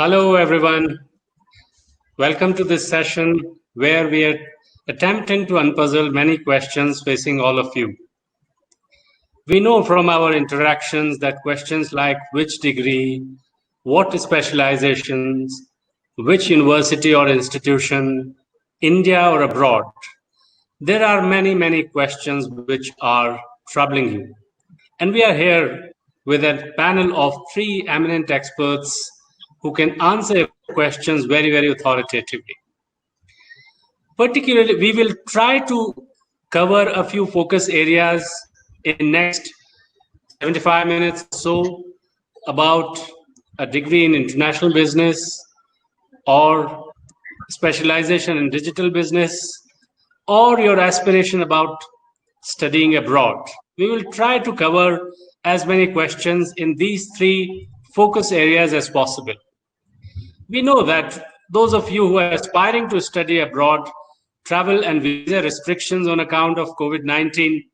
Hello, everyone. Welcome to this session where we are attempting to unpuzzle many questions facing all of you. We know from our interactions that questions like which degree, what specializations, which university or institution, India or abroad, there are many questions which are troubling you. And we are here with a panel of three eminent experts who can answer your questions very authoritatively. Particularly, we will try to cover a few focus areas in next 75 minutes or so about a degree in international business or specialization in digital business or your aspiration about studying abroad. We will try to cover as many questions in these three focus areas as possible. We know that those of you who are aspiring to study abroad, travel and visa restrictions on account of COVID-19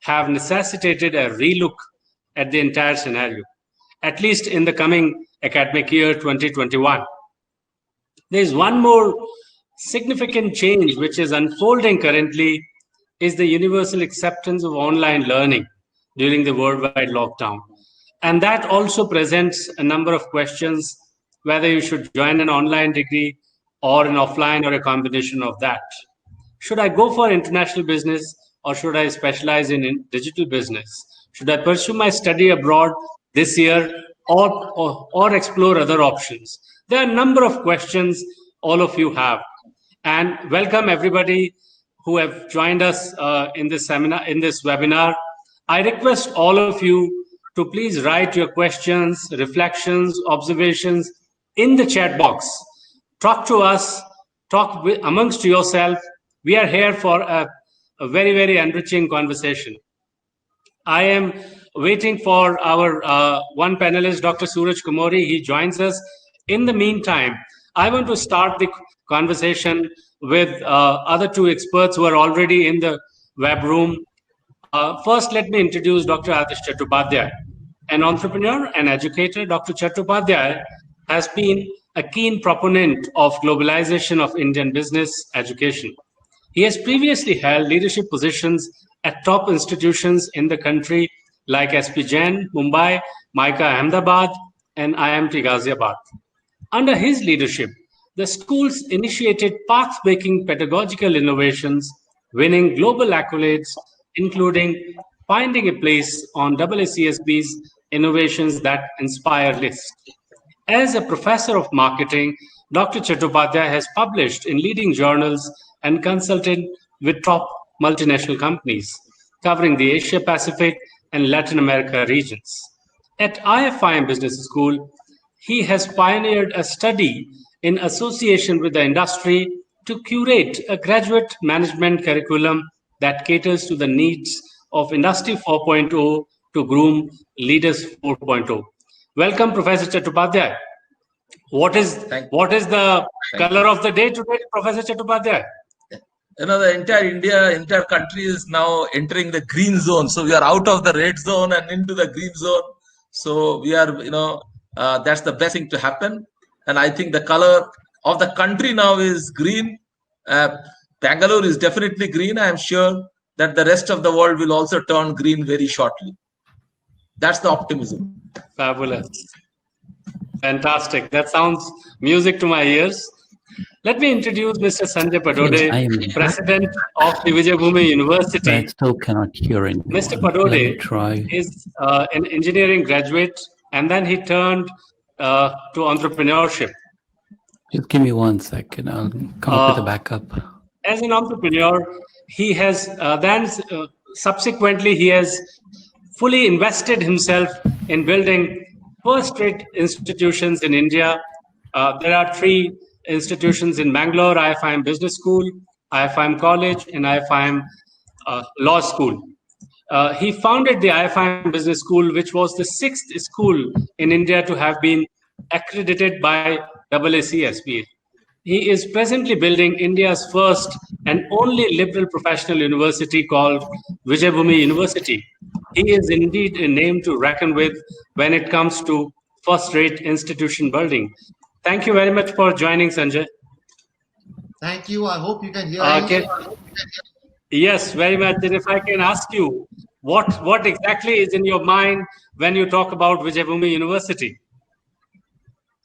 have necessitated a relook at the entire scenario, at least in the coming academic year 2021. There is one more significant change which is unfolding currently is the universal acceptance of online learning during the worldwide lockdown. And that also presents a number of questions whether you should join an online degree or an offline or a combination of that. Should I go for international business or should I specialize in digital business? Should I pursue my study abroad this year or explore other options? There are a number of questions all of you have. And welcome everybody who have joined us in this webinar. I request all of you to please write your questions, reflections, observations in the chat box. Talk to us, amongst yourself. We are here for a very enriching conversation. I am waiting for our one panelist, Dr. Suraj Kumori. He joins us. In the meantime, I want to start the conversation with other two experts who are already in the web room. First, let me introduce Dr. Adish Chattopadhyay, an entrepreneur and educator. Dr. Chattopadhyay has been a keen proponent of globalization of Indian business education. He has previously held leadership positions at top institutions in the country like SP Jain, Mumbai, MICA Ahmedabad, and IMT Ghaziabad. Under his leadership, the schools initiated path-breaking pedagogical innovations, winning global accolades, including finding a place on AACSB's Innovations That Inspire list. As a professor of marketing, Dr. Chattopadhyay has published in leading journals and consulted with top multinational companies, covering the Asia Pacific and Latin America regions. At IFIM Business School, he has pioneered a study in association with the industry to curate a graduate management curriculum that caters to the needs of Industry 4.0 to groom Leaders 4.0. Welcome, Professor Chattopadhyay. What is the color of the day today, Professor Chattopadhyay? The entire country is now entering the green zone. So we are out of the red zone and into the green zone. So we are, that's the best thing to happen. And I think the color of the country now is green. Bangalore is definitely green. I am sure that the rest of the world will also turn green very shortly. That's the optimism. Fabulous. Fantastic. That sounds music to my ears. Let me introduce Mr. Sanjay Patel, President of the Vijayabhumi University. I still cannot hear anyone. Mr. Patel is an engineering graduate, and then he turned to entrepreneurship. Just give me 1 second. I'll come up with a backup. As an entrepreneur, he has subsequently he has fully invested himself in building first-rate institutions in India. There are 3 institutions in Bangalore: IFIM Business School, IFIM College, and IFIM Law School. He founded the IFIM Business School, which was the 6th school in India to have been accredited by AACSB. He is presently building India's first and only liberal professional university called Vijayabhumi University. He is indeed a name to reckon with when it comes to first-rate institution building. Thank you very much for joining, Sanjay. Thank you. I hope you can hear Okay. me. Yes, very much. And if I can ask you, what exactly is in your mind when you talk about Vijayabhumi University?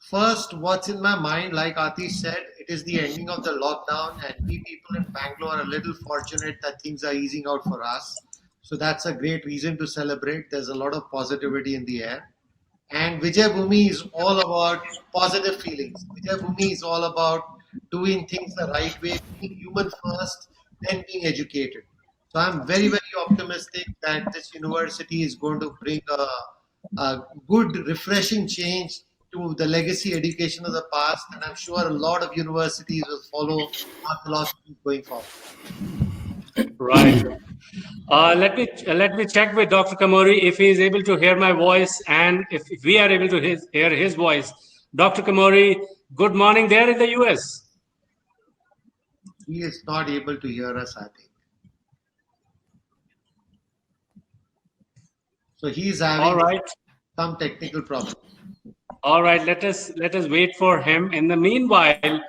First, what's in my mind, like Atish said, it is the ending of the lockdown, and we people in Bangalore are a little fortunate that things are easing out for us. So that's a great reason to celebrate. There's a lot of positivity in the air. And Vijay Bhumi is all about positive feelings. Vijay Bhumi is all about doing things the right way, being human first, then being educated. So I'm very, very optimistic that this university is going to bring a good, refreshing change to the legacy education of the past. And I'm sure a lot of universities will follow our philosophy going forward. Right. Let me check with Dr. Kamori if he is able to hear my voice and if we are able to hear his voice. Dr. Kamori, good morning there in the US. He is not able to hear us, I think. So he's having All right. some technical problems. All right. Let us wait for him. In the meanwhile,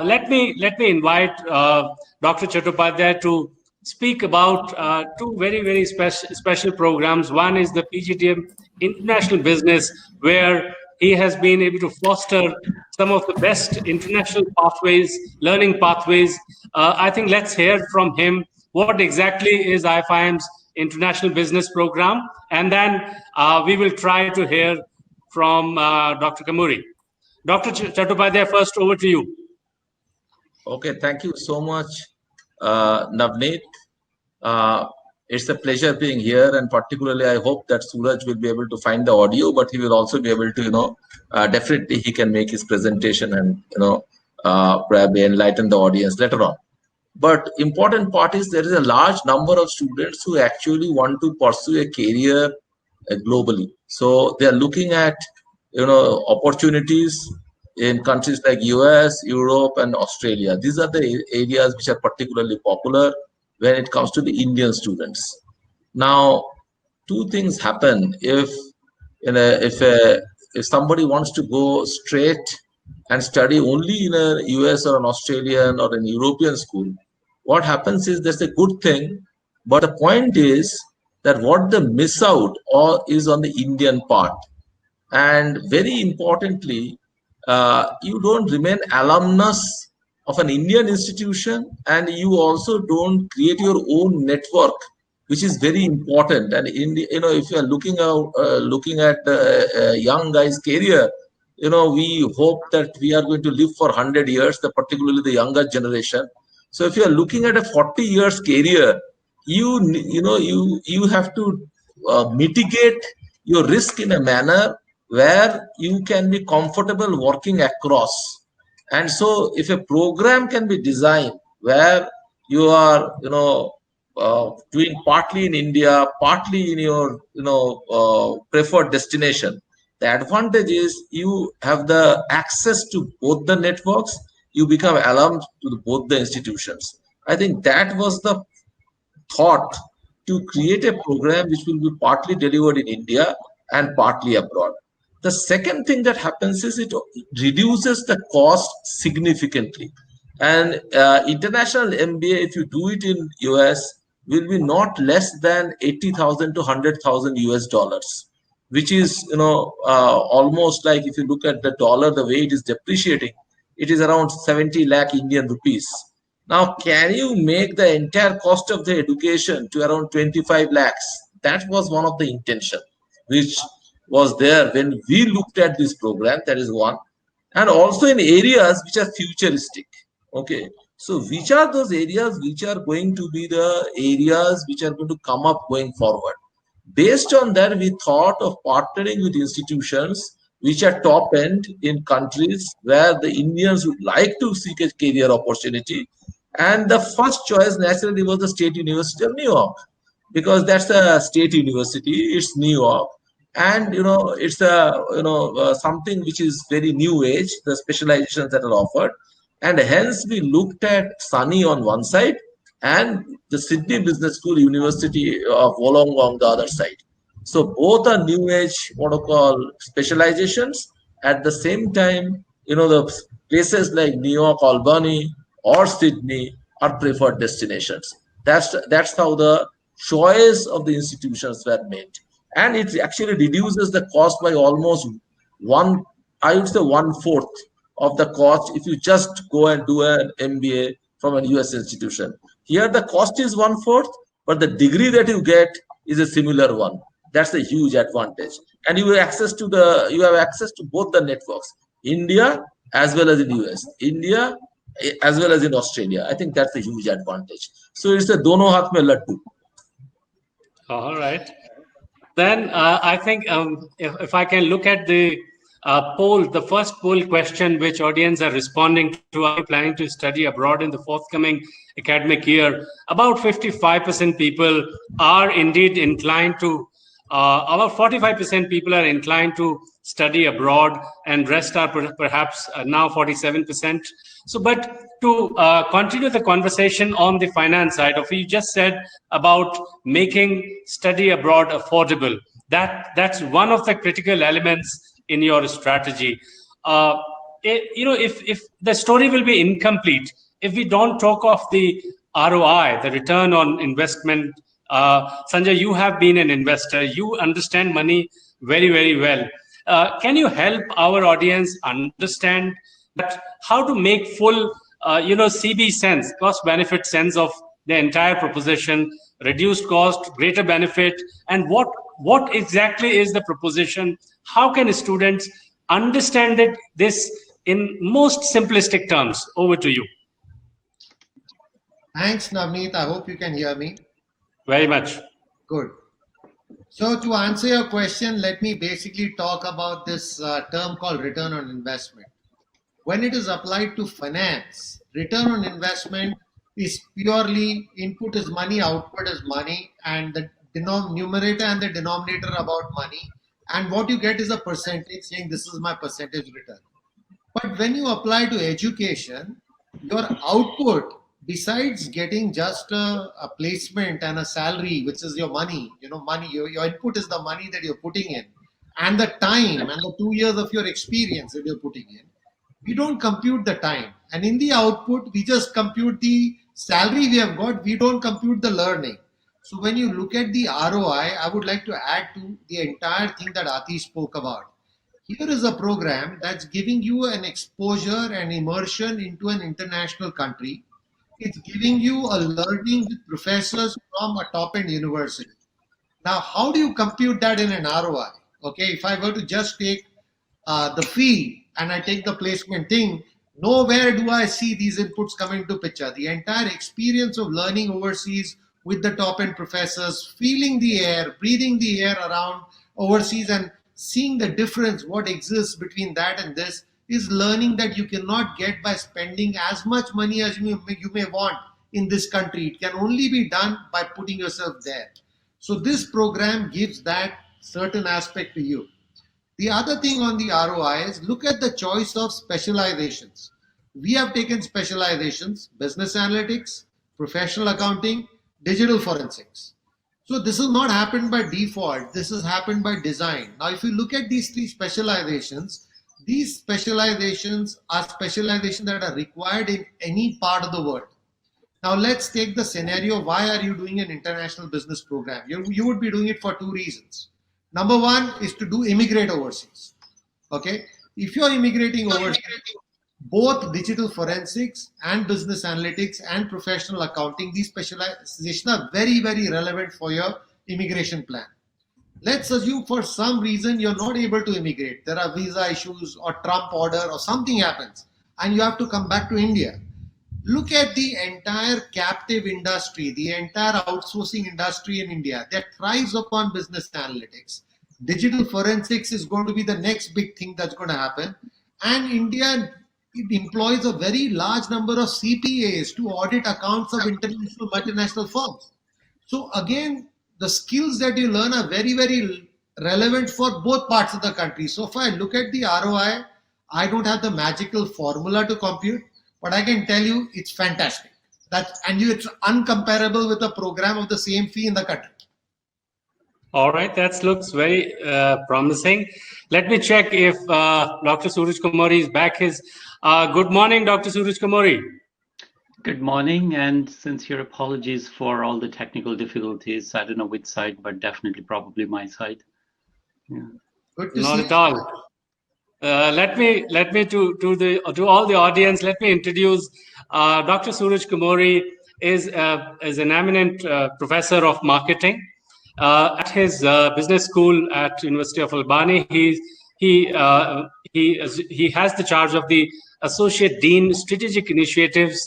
let me invite Dr. Chattopadhyay to speak about two very special programs. One is the PGTM International Business, where he has been able to foster some of the best international pathways, learning pathways. I think let's hear from him what exactly is IFIM's International Business Program, and then we will try to hear from Dr. Kamuri. Dr. Chattopadhyay, first over to you. Okay, thank you so much, Navneet. It's a pleasure being here, and particularly I hope that Suraj will be able to find the audio, but he will also be able to, definitely he can make his presentation and, probably enlighten the audience later on. But important part is there is a large number of students who actually want to pursue a career globally. So they are looking at, opportunities in countries like US, Europe, and Australia. These are the areas which are particularly popular when it comes to the Indian students. Now, two things happen if somebody wants to go straight and study only in a US or an Australian or an European school. What happens is that's a good thing, but the point is that what they miss out or is on the Indian part. And very importantly, you don't remain alumnus of an Indian institution, and you also don't create your own network, which is very important. And if you are looking at a young guy's career, we hope that we are going to live for 100 years, particularly the younger generation. So if you are looking at a 40 years career, you have to mitigate your risk in a manner where you can be comfortable working across. And so if a program can be designed where you are doing partly in India, partly in your preferred destination, the advantage is you have the access to both the networks, you become alum to both the institutions. I think that was the thought to create a program which will be partly delivered in India and partly abroad. The second thing that happens is it reduces the cost significantly. And international MBA, if you do it in US, will be not less than 80,000 to 100,000 US dollars, which is almost like, if you look at the dollar, the way it is depreciating, it is around 70 lakh Indian rupees. Now, can you make the entire cost of the education to around 25 lakhs? That was one of the intention, which was there when we looked at this program. That is one. And also in areas which are futuristic. Okay. So which are those areas which are going to be the areas which are going to come up going forward? Based on that, we thought of partnering with institutions which are top end in countries where the Indians would like to seek a career opportunity. And the first choice naturally was the State University of New York, because that's a state university. It's New York, and it's something which is very new age. The specializations that are offered, and hence we looked at Sunny on one side and the Sydney Business School, University of Wollongong on the other side. So both are new age, what I call specializations. At the same time, the places like New York, Albany, or Sydney are preferred destinations. That's how the choice of the institutions were made, and it actually reduces the cost by almost one, I would say 1/4 of the cost if you just go and do an MBA from a US institution. Here the cost is 1/4, but the degree that you get is a similar one. That's a huge advantage, and you have access to both the networks, India as well as in US, India as well as in Australia. I think that's a huge advantage. So it's a dono haath mein laddu. All right. Then I think if I can look at the poll, the first poll question which audience are responding to, are you planning to study abroad in the forthcoming academic year? About 55% people are indeed inclined to, about 45% people are inclined to study abroad, and rest are perhaps now 47%. So, but to continue the conversation on the finance side of it, you just said about making study abroad affordable. That's one of the critical elements in your strategy. If the story will be incomplete if we don't talk of the ROI, the return on investment. Sanjay, you have been an investor. You understand money very, very well. Can you help our audience understand that how to make full, CB sense, cost benefit sense of the entire proposition, reduced cost, greater benefit, and what exactly is the proposition? How can students understand this in most simplistic terms? Over to you. Thanks, Navneet. I hope you can hear me. Very much. Good. So to answer your question, let me basically talk about this term called return on investment. When it is applied to finance, return on investment is purely input is money, output is money, and the numerator and the denominator about money. And what you get is a percentage saying this is my percentage return. But when you apply to education, your output, besides getting just a placement and a salary, which is your money, your input is the money that you're putting in, and the time and the 2 years of your experience that you're putting in. We don't compute the time. And in the output, we just compute the salary we have got. We don't compute the learning. So when you look at the ROI, I would like to add to the entire thing that Ati spoke about. Here is a program that's giving you an exposure and immersion into an international country. It's giving you a learning with professors from a top-end university. Now, how do you compute that in an ROI? Okay, if I were to just take the fee and I take the placement thing, nowhere do I see these inputs coming to picture. The entire experience of learning overseas with the top-end professors, feeling the air, breathing the air around overseas and seeing the difference, what exists between that and this, is learning that you cannot get by spending as much money as you may want in this country. It can only be done by putting yourself there. So this program gives that certain aspect to you. The other thing on the ROI is look at the choice of specializations. We have taken specializations, business analytics, professional accounting, digital forensics. So this has not happened by default. This has happened by design. Now, if you look at these three specializations, these specializations are specializations that are required in any part of the world. Now, let's take the scenario. Why are you doing an international business program? You would be doing it for two reasons. Number one is to immigrate overseas. Okay. If you're immigrating overseas, both digital forensics and business analytics and professional accounting, these specializations are very, very relevant for your immigration plan. Let's assume for some reason you're not able to immigrate. There are visa issues or Trump order or something happens and you have to come back to India. Look at the entire captive industry, the entire outsourcing industry in India that thrives upon business analytics. Digital forensics is going to be the next big thing that's going to happen. And India, it employs a very large number of CPAs to audit accounts of international multinational firms. So again, the skills that you learn are very, very relevant for both parts of the country. So if I look at the ROI, I don't have the magical formula to compute, but I can tell you it's fantastic. It's uncomparable with a program of the same fee in the country. All right, that looks very promising. Let me check if Dr. Suraj Kumari is back. Good morning, Dr. Suraj Kumari. Good morning, and sincere apologies for all the technical difficulties. I don't know which side, but definitely probably my side. Yeah. Good to Not see at all. Let me to all the audience. Let me introduce Dr. Suraj Kumari is an eminent professor of marketing at his business school at University of Albany. He has the charge of the Associate Dean Strategic Initiatives.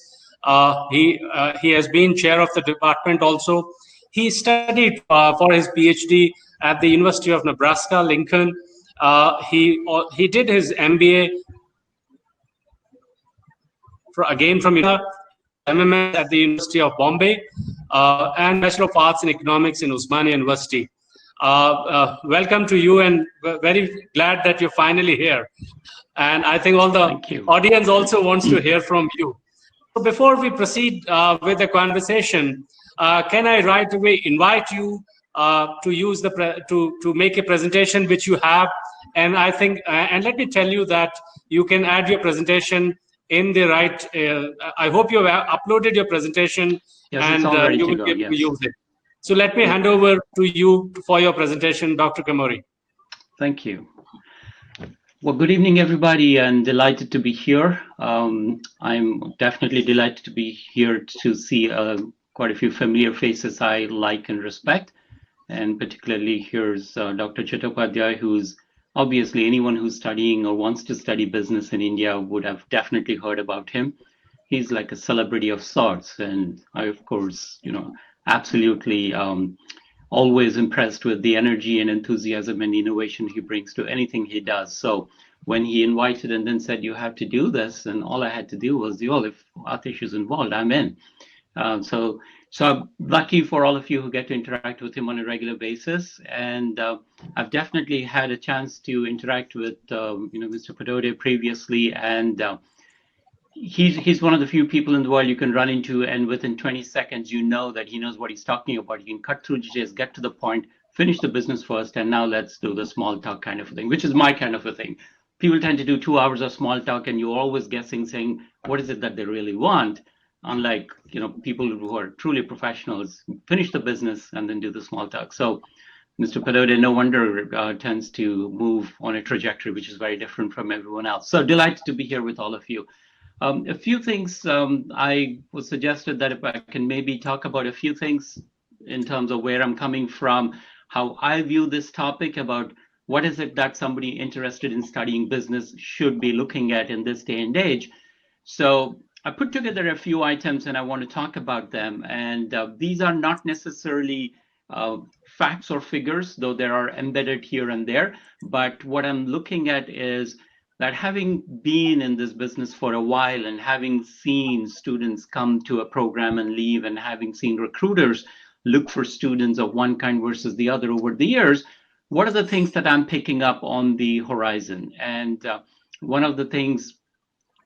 He has been chair of the department also. He studied for his PhD at the University of Nebraska Lincoln. He did his MBA again from MMS at the University of Bombay, and Bachelor of Arts in Economics in Osmania University. Welcome to you, and very glad that you're finally here. And I think all the audience also wants to hear from you. So before we proceed with the conversation, can I right away invite you to use to make a presentation which you have, and I think and let me tell you that you can add your presentation in the right. I hope you have uploaded your presentation, and you will be able to use it. So let me hand over to you for your presentation, Dr. Kumari. Thank you. Well, good evening, everybody, and delighted to be here. I'm definitely delighted to be here to see quite a few familiar faces I like and respect. And particularly here's Dr. Chattopadhyay, who's obviously anyone who's studying or wants to study business in India would have definitely heard about him. He's like a celebrity of sorts. And I, of course, absolutely always impressed with the energy and enthusiasm and innovation he brings to anything he does. So when he invited and then said, you have to do this, and all I had to do was, if Atish is involved, I'm in. So I'm lucky for all of you who get to interact with him on a regular basis. And I've definitely had a chance to interact with Mr. Patel previously, and he's one of the few people in the world you can run into, and within 20 seconds, you know that he knows what he's talking about. He can cut through details, get to the point, finish the business first, and now let's do the small talk kind of a thing, which is my kind of a thing. People tend to do 2 hours of small talk, and you're always guessing, saying, what is it that they really want? Unlike, people who are truly professionals, finish the business and then do the small talk. So Mr. Patel, no wonder, tends to move on a trajectory which is very different from everyone else. So delighted to be here with all of you. A few things I was suggested that if I can maybe talk about a few things in terms of where I'm coming from, how I view this topic about what is it that somebody interested in studying business should be looking at in this day and age. So I put together a few items and I want to talk about them. And these are not necessarily facts or figures, though there are embedded here and there. But what I'm looking at is that having been in this business for a while and having seen students come to a program and leave, and having seen recruiters look for students of one kind versus the other over the years, what are the things that I'm picking up on the horizon? And one of the things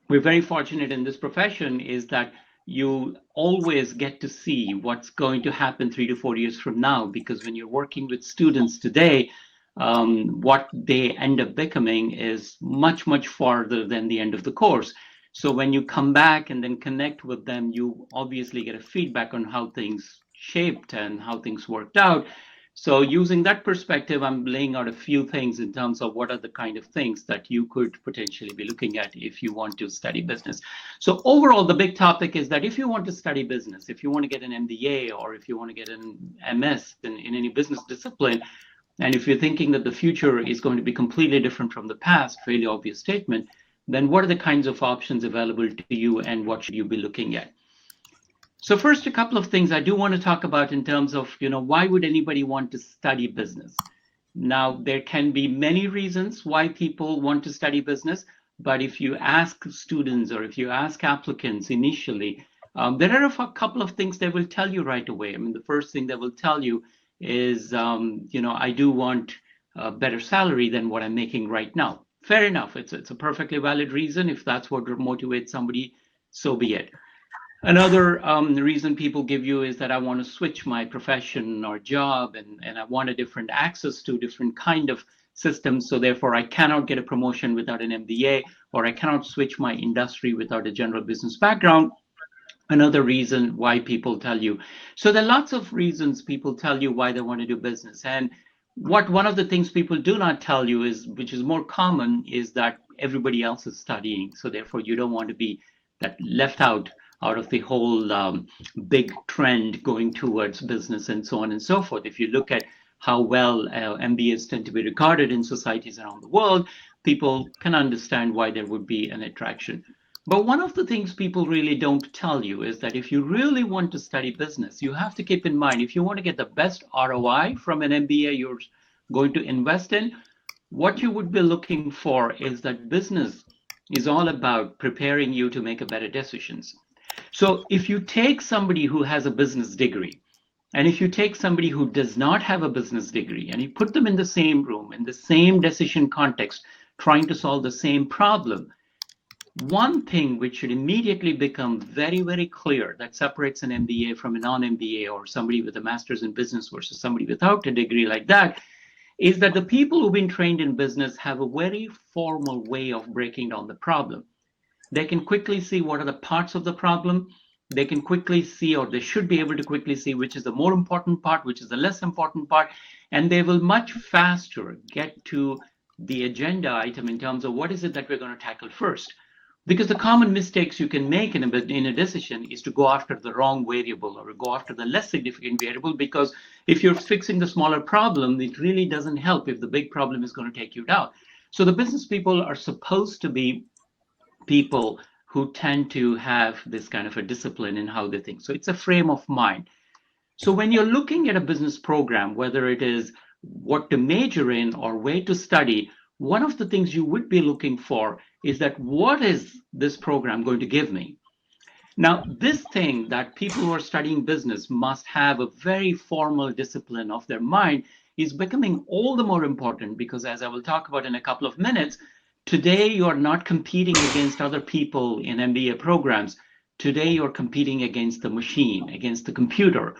we're very fortunate in this profession is that you always get to see what's going to happen 3 to 4 years from now, because when you're working with students today, what they end up becoming is much, much farther than the end of the course. So when you come back and then connect with them, you obviously get a feedback on how things shaped and how things worked out. So using that perspective, I'm laying out a few things in terms of what are the kind of things that you could potentially be looking at if you want to study business. So overall, the big topic is that if you want to study business, if you want to get an MBA, or if you want to get an MS in any business discipline, and if you're thinking that the future is going to be completely different from the past, fairly obvious statement, then what are the kinds of options available to you and what should you be looking at? So first, a couple of things I do want to talk about in terms of, why would anybody want to study business? Now, there can be many reasons why people want to study business, but if you ask students or if you ask applicants initially, there are a couple of things they will tell you right away. I mean, the first thing they will tell you is, I do want a better salary than what I'm making right now. Fair enough. It's a perfectly valid reason. If that's what motivates somebody, so be it. Another reason people give you is that I want to switch my profession or job, and I want a different access to different kind of systems. So therefore, I cannot get a promotion without an MBA, or I cannot switch my industry without a general business background. Another reason why people tell you. So there are lots of reasons people tell you why they want to do business. And one of the things people do not tell you is, which is more common, is that everybody else is studying. So therefore, you don't want to be that left out of the whole big trend going towards business and so on and so forth. If you look at how well MBAs tend to be regarded in societies around the world, people can understand why there would be an attraction. But one of the things people really don't tell you is that if you really want to study business, you have to keep in mind, if you want to get the best ROI from an MBA you're going to invest in, what you would be looking for is that business is all about preparing you to make better decisions. So if you take somebody who has a business degree, and if you take somebody who does not have a business degree, and you put them in the same room, in the same decision context, trying to solve the same problem, one thing which should immediately become very, very clear that separates an MBA from a non-MBA or somebody with a master's in business versus somebody without a degree like that is that the people who've been trained in business have a very formal way of breaking down the problem. They can quickly see what are the parts of the problem. They can quickly see, or they should be able to quickly see, which is the more important part, which is the less important part, and they will much faster get to the agenda item in terms of what is it that we're going to tackle first. Because the common mistakes you can make in a decision is to go after the wrong variable or go after the less significant variable, because if you're fixing the smaller problem, it really doesn't help if the big problem is going to take you down. So the business people are supposed to be people who tend to have this kind of a discipline in how they think. So it's a frame of mind. So when you're looking at a business program, whether it is what to major in or where to study, one of the things you would be looking for is that what is this program going to give me? Now, this thing that people who are studying business must have a very formal discipline of their mind is becoming all the more important because, as I will talk about in a couple of minutes, today you are not competing against other people in MBA programs. Today you're competing against the machine, against the computer.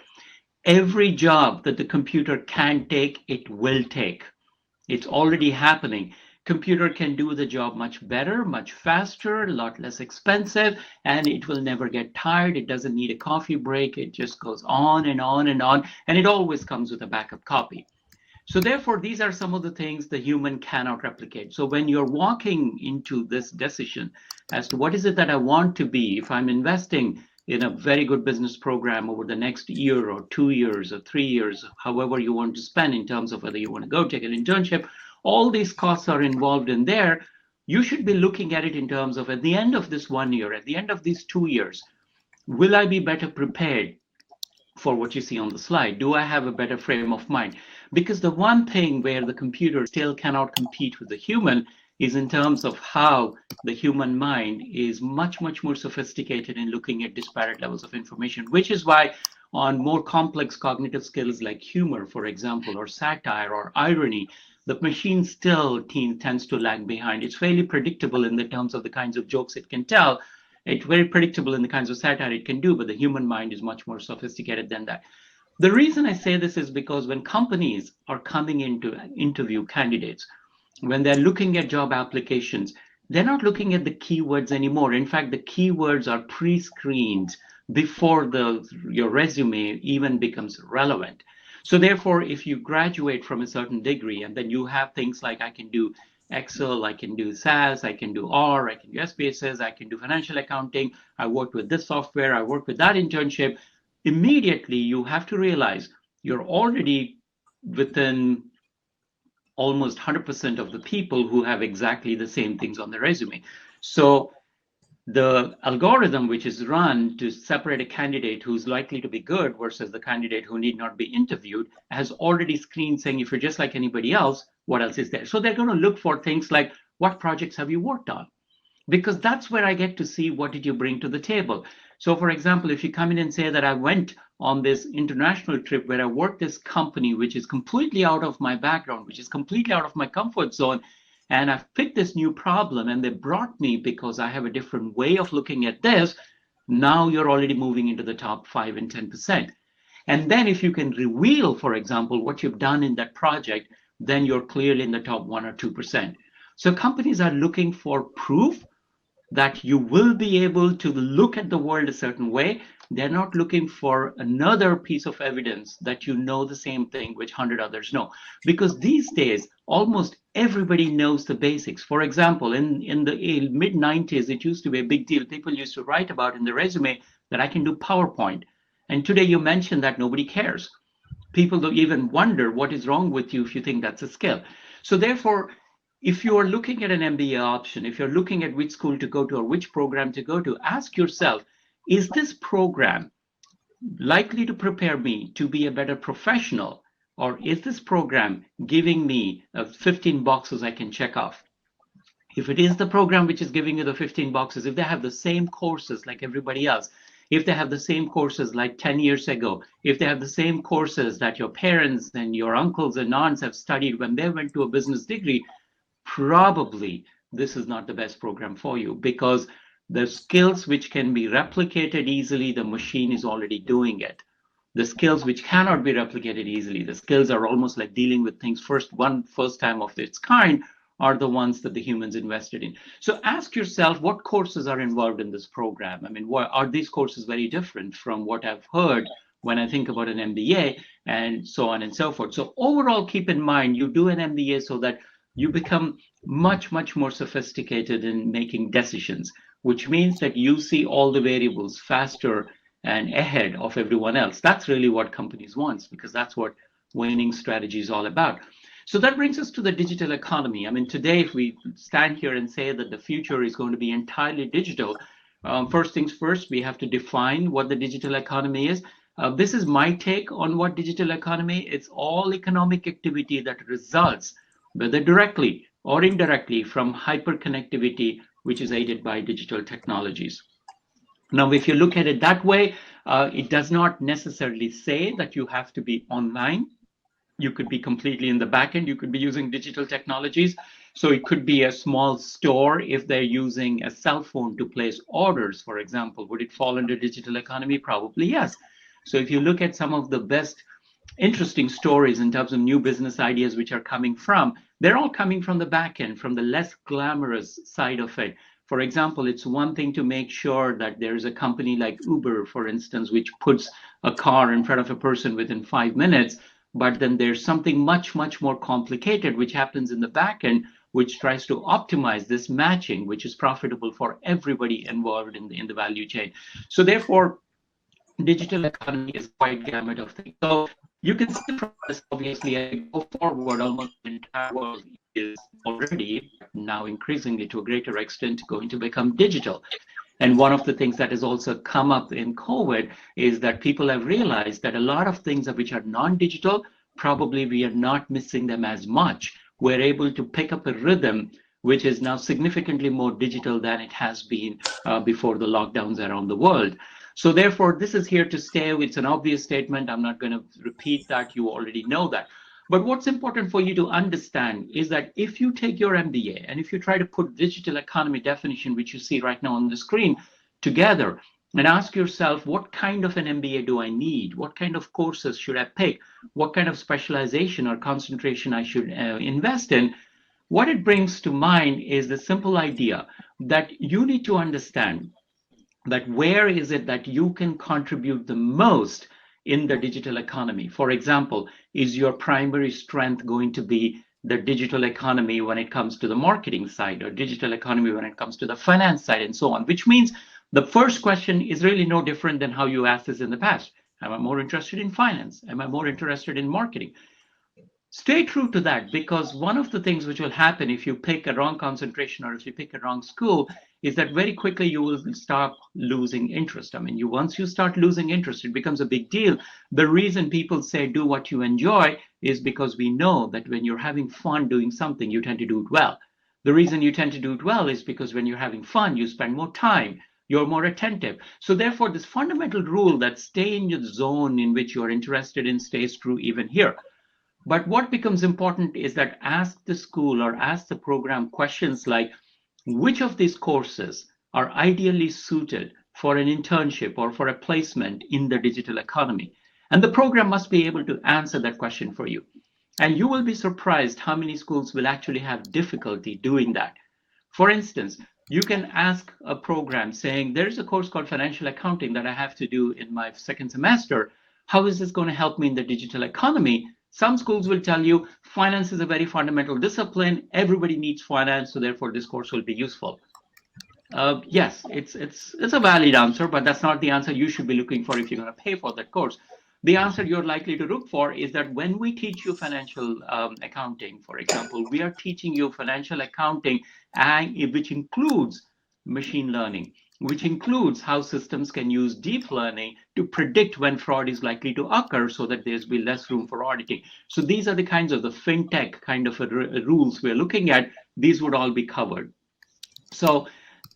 Every job that the computer can take, it will take. It's already happening. Computer can do the job much better, much faster, a lot less expensive, and it will never get tired. It doesn't need a coffee break. It just goes on and on and on, and it always comes with a backup copy. So therefore, these are some of the things the human cannot replicate. So when you're walking into this decision as to what is it that I want to be, if I'm investing in a very good business program over the next year or 2 years or 3 years, however you want to spend in terms of whether you want to go take an internship, all these costs are involved in there. You should be looking at it in terms of at the end of this 1 year, at the end of these 2 years, will I be better prepared for what you see on the slide? Do I have a better frame of mind? Because the one thing where the computer still cannot compete with the human is in terms of how the human mind is much, much more sophisticated in looking at disparate levels of information, which is why on more complex cognitive skills like humor, for example, or satire or irony, the machine still tends to lag behind. It's fairly predictable in the terms of the kinds of jokes it can tell. It's very predictable in the kinds of satire it can do, but the human mind is much more sophisticated than that. The reason I say this is because when companies are coming in to interview candidates, when they're looking at job applications, they're not looking at the keywords anymore. In fact, the keywords are pre-screened before your resume even becomes relevant. So therefore, if you graduate from a certain degree and then you have things like I can do Excel, I can do SAS, I can do R, I can do SPSS, I can do financial accounting, I worked with this software, I worked with that internship, immediately you have to realize you're already within almost 100% of the people who have exactly the same things on their resume. So the algorithm which is run to separate a candidate who's likely to be good versus the candidate who need not be interviewed has already screened saying, if you're just like anybody else, what else is there? So they're going to look for things like, what projects have you worked on? Because that's where I get to see what did you bring to the table. So for example, if you come in and say that I went on this international trip where I worked this company, which is completely out of my background, which is completely out of my comfort zone, and I've picked this new problem and they brought me because I have a different way of looking at this, now you're already moving into the top 5 and 10%. And then if you can reveal, for example, what you've done in that project, then you're clearly in the top 1 or 2%. So companies are looking for proof that you will be able to look at the world a certain way. They're not looking for another piece of evidence that you know the same thing which 100 others know. Because these days, almost everybody knows the basics. For example, in the mid-90s, it used to be a big deal. People used to write about in the resume that I can do PowerPoint. And today you mention that nobody cares. People don't even wonder what is wrong with you if you think that's a skill. So therefore, if you are looking at an MBA option, if you're looking at which school to go to or which program to go to, ask yourself, is this program likely to prepare me to be a better professional? Or is this program giving me 15 boxes I can check off? If it is the program which is giving you the 15 boxes, if they have the same courses like everybody else, if they have the same courses like 10 years ago, if they have the same courses that your parents and your uncles and aunts have studied when they went to a business degree, probably this is not the best program for you, because the skills which can be replicated easily, the machine is already doing it. The skills which cannot be replicated easily, the skills are almost like dealing with things first time of its kind, are the ones that the humans invested in. So ask yourself, what courses are involved in this program? I mean, are these courses very different from what I've heard when I think about an MBA, and so on and so forth? So overall, keep in mind, you do an MBA so that you become much, much more sophisticated in making decisions, which means that you see all the variables faster and ahead of everyone else. That's really what companies want, because that's what winning strategy is all about. So that brings us to the digital economy. I mean, today, if we stand here and say that the future is going to be entirely digital, first things first, we have to define what the digital economy is. This is my take on what digital economy is. It's all economic activity that results, whether directly or indirectly, from hyperconnectivity, which is aided by digital technologies. Now, if you look at it that way, it does not necessarily say that you have to be online. You could be completely in the backend. You could be using digital technologies. So it could be a small store if they're using a cell phone to place orders, for example. Would it fall under digital economy? Probably yes. So if you look at some of the best interesting stories in terms of new business ideas which are coming from, they're all coming from the back end, from the less glamorous side of it. For example, it's one thing to make sure that there's a company like Uber, for instance, which puts a car in front of a person within 5 minutes, but then there's something much, much more complicated which happens in the back end, which tries to optimize this matching, which is profitable for everybody involved in the value chain. So therefore, digital economy is quite gamut of things. So you can see from this, obviously, as we go forward, almost the entire world is already now increasingly to a greater extent going to become digital. And one of the things that has also come up in COVID is that people have realized that a lot of things which are non-digital, probably we are not missing them as much. We're able to pick up a rhythm which is now significantly more digital than it has been before the lockdowns around the world. So therefore, this is here to stay. It's an obvious statement. I'm not going to repeat that. You already know that. But what's important for you to understand is that if you take your MBA and if you try to put digital economy definition, which you see right now on the screen, together and ask yourself, what kind of an MBA do I need? What kind of courses should I pick? What kind of specialization or concentration I should invest in? What it brings to mind is the simple idea that you need to understand that where is it that you can contribute the most in the digital economy. For example, is your primary strength going to be the digital economy when it comes to the marketing side, or digital economy when it comes to the finance side, and so on? Which means the first question is really no different than how you asked this in the past. Am I more interested in finance? Am I more interested in marketing? Stay true to that, because one of the things which will happen if you pick a wrong concentration or if you pick a wrong school is that very quickly you will start losing interest. I mean, once you start losing interest, it becomes a big deal. The reason people say do what you enjoy is because we know that when you're having fun doing something, you tend to do it well. The reason you tend to do it well is because when you're having fun, you spend more time, you're more attentive. So therefore, this fundamental rule that stay in your zone in which you're interested in stays true even here. But what becomes important is that ask the school or ask the program questions like, which of these courses are ideally suited for an internship or for a placement in the digital economy? And the program must be able to answer that question for you. And you will be surprised how many schools will actually have difficulty doing that. For instance, you can ask a program saying, there's a course called financial accounting that I have to do in my second semester. How is this going to help me in the digital economy? Some schools will tell you finance is a very fundamental discipline. Everybody needs finance, so therefore this course will be useful. Yes, it's a valid answer, but that's not the answer you should be looking for if you're going to pay for that course. The answer you're likely to look for is that when we teach you financial accounting, for example, we are teaching you financial accounting, which includes machine learning, which includes how systems can use deep learning to predict when fraud is likely to occur so that there's be less room for auditing. So these are the kinds of the fintech kind of rules we're looking at. These would all be covered. So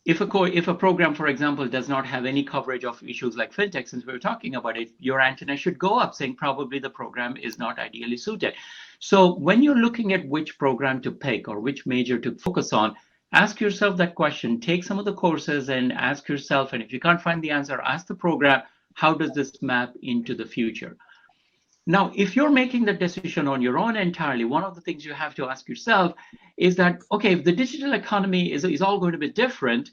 if a program, for example, does not have any coverage of issues like fintech, since we're talking about it, your antenna should go up saying probably the program is not ideally suited. So when you're looking at which program to pick or which major to focus on, ask yourself that question, take some of the courses and ask yourself, and if you can't find the answer, ask the program, how does this map into the future? Now, if you're making the decision on your own entirely, one of the things you have to ask yourself is that, okay, if the digital economy is all going to be different,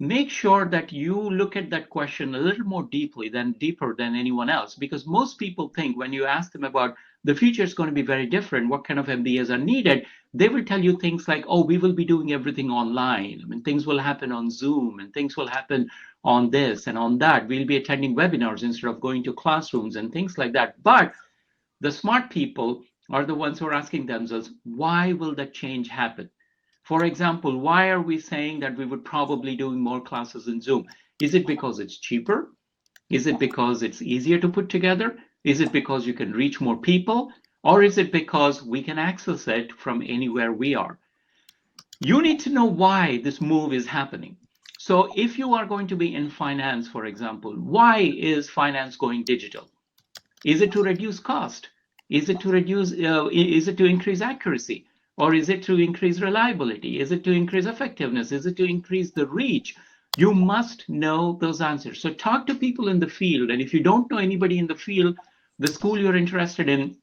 make sure that you look at that question a little more deeper than anyone else, because most people think when you ask them about the future is going to be very different, what kind of MBAs are needed, they will tell you things like, oh, we will be doing everything online. I mean, things will happen on Zoom and things will happen on this and on that. We'll be attending webinars instead of going to classrooms and things like that. But the smart people are the ones who are asking themselves, why will that change happen? For example, why are we saying that we would probably doing more classes in Zoom? Is it because it's cheaper? Is it because it's easier to put together? Is it because you can reach more people? Or is it because we can access it from anywhere we are? You need to know why this move is happening. So if you are going to be in finance, for example, why is finance going digital? Is it to reduce cost? Is it to increase accuracy? Or is it to increase reliability? Is it to increase effectiveness? Is it to increase the reach? You must know those answers. So talk to people in the field. And if you don't know anybody in the field, the school you're interested in,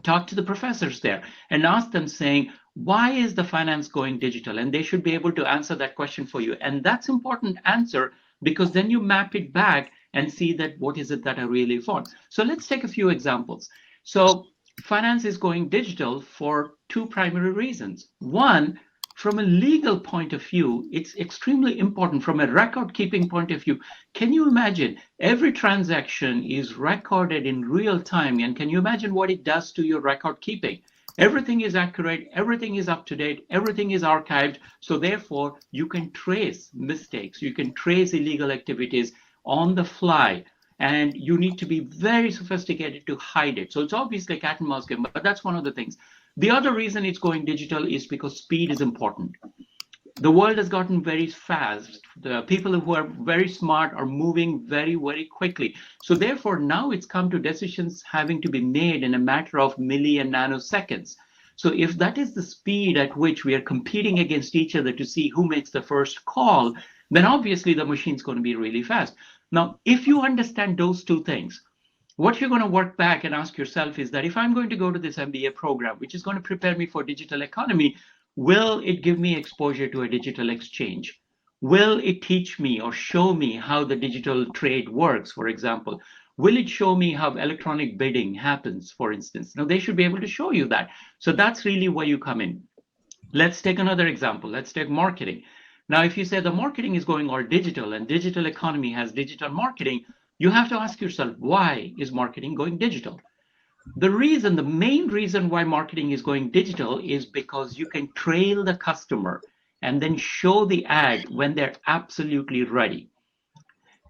talk to the professors there and ask them saying, why is the finance going digital? And they should be able to answer that question for you. And that's important answer, because then you map it back and see that what is it that I really want. So let's take a few examples. So finance is going digital for two primary reasons. One, from a legal point of view, it's extremely important from a record keeping point of view. Can you imagine every transaction is recorded in real time? And can you imagine what it does to your record keeping? Everything is accurate, everything is up to date, everything is archived. So therefore, you can trace mistakes, you can trace illegal activities on the fly. And you need to be very sophisticated to hide it. So it's obviously a cat and mouse game, but that's one of the things. The other reason it's going digital is because speed is important. The world has gotten very fast. The people who are very smart are moving very, very quickly. So therefore, now it's come to decisions having to be made in a matter of milli and nanoseconds. So if that is the speed at which we are competing against each other to see who makes the first call, then obviously the machine's going to be really fast. Now, if you understand those two things, what you're going to work back and ask yourself is that if I'm going to go to this MBA program, which is going to prepare me for digital economy, will it give me exposure to a digital exchange? Will it teach me or show me how the digital trade works, for example? Will it show me how electronic bidding happens, for instance? Now, they should be able to show you that. So that's really where you come in. Let's take another example. Let's take marketing. Now, if you say the marketing is going all digital and digital economy has digital marketing, you have to ask yourself, why is marketing going digital? The main reason why marketing is going digital is because you can trail the customer and then show the ad when they're absolutely ready.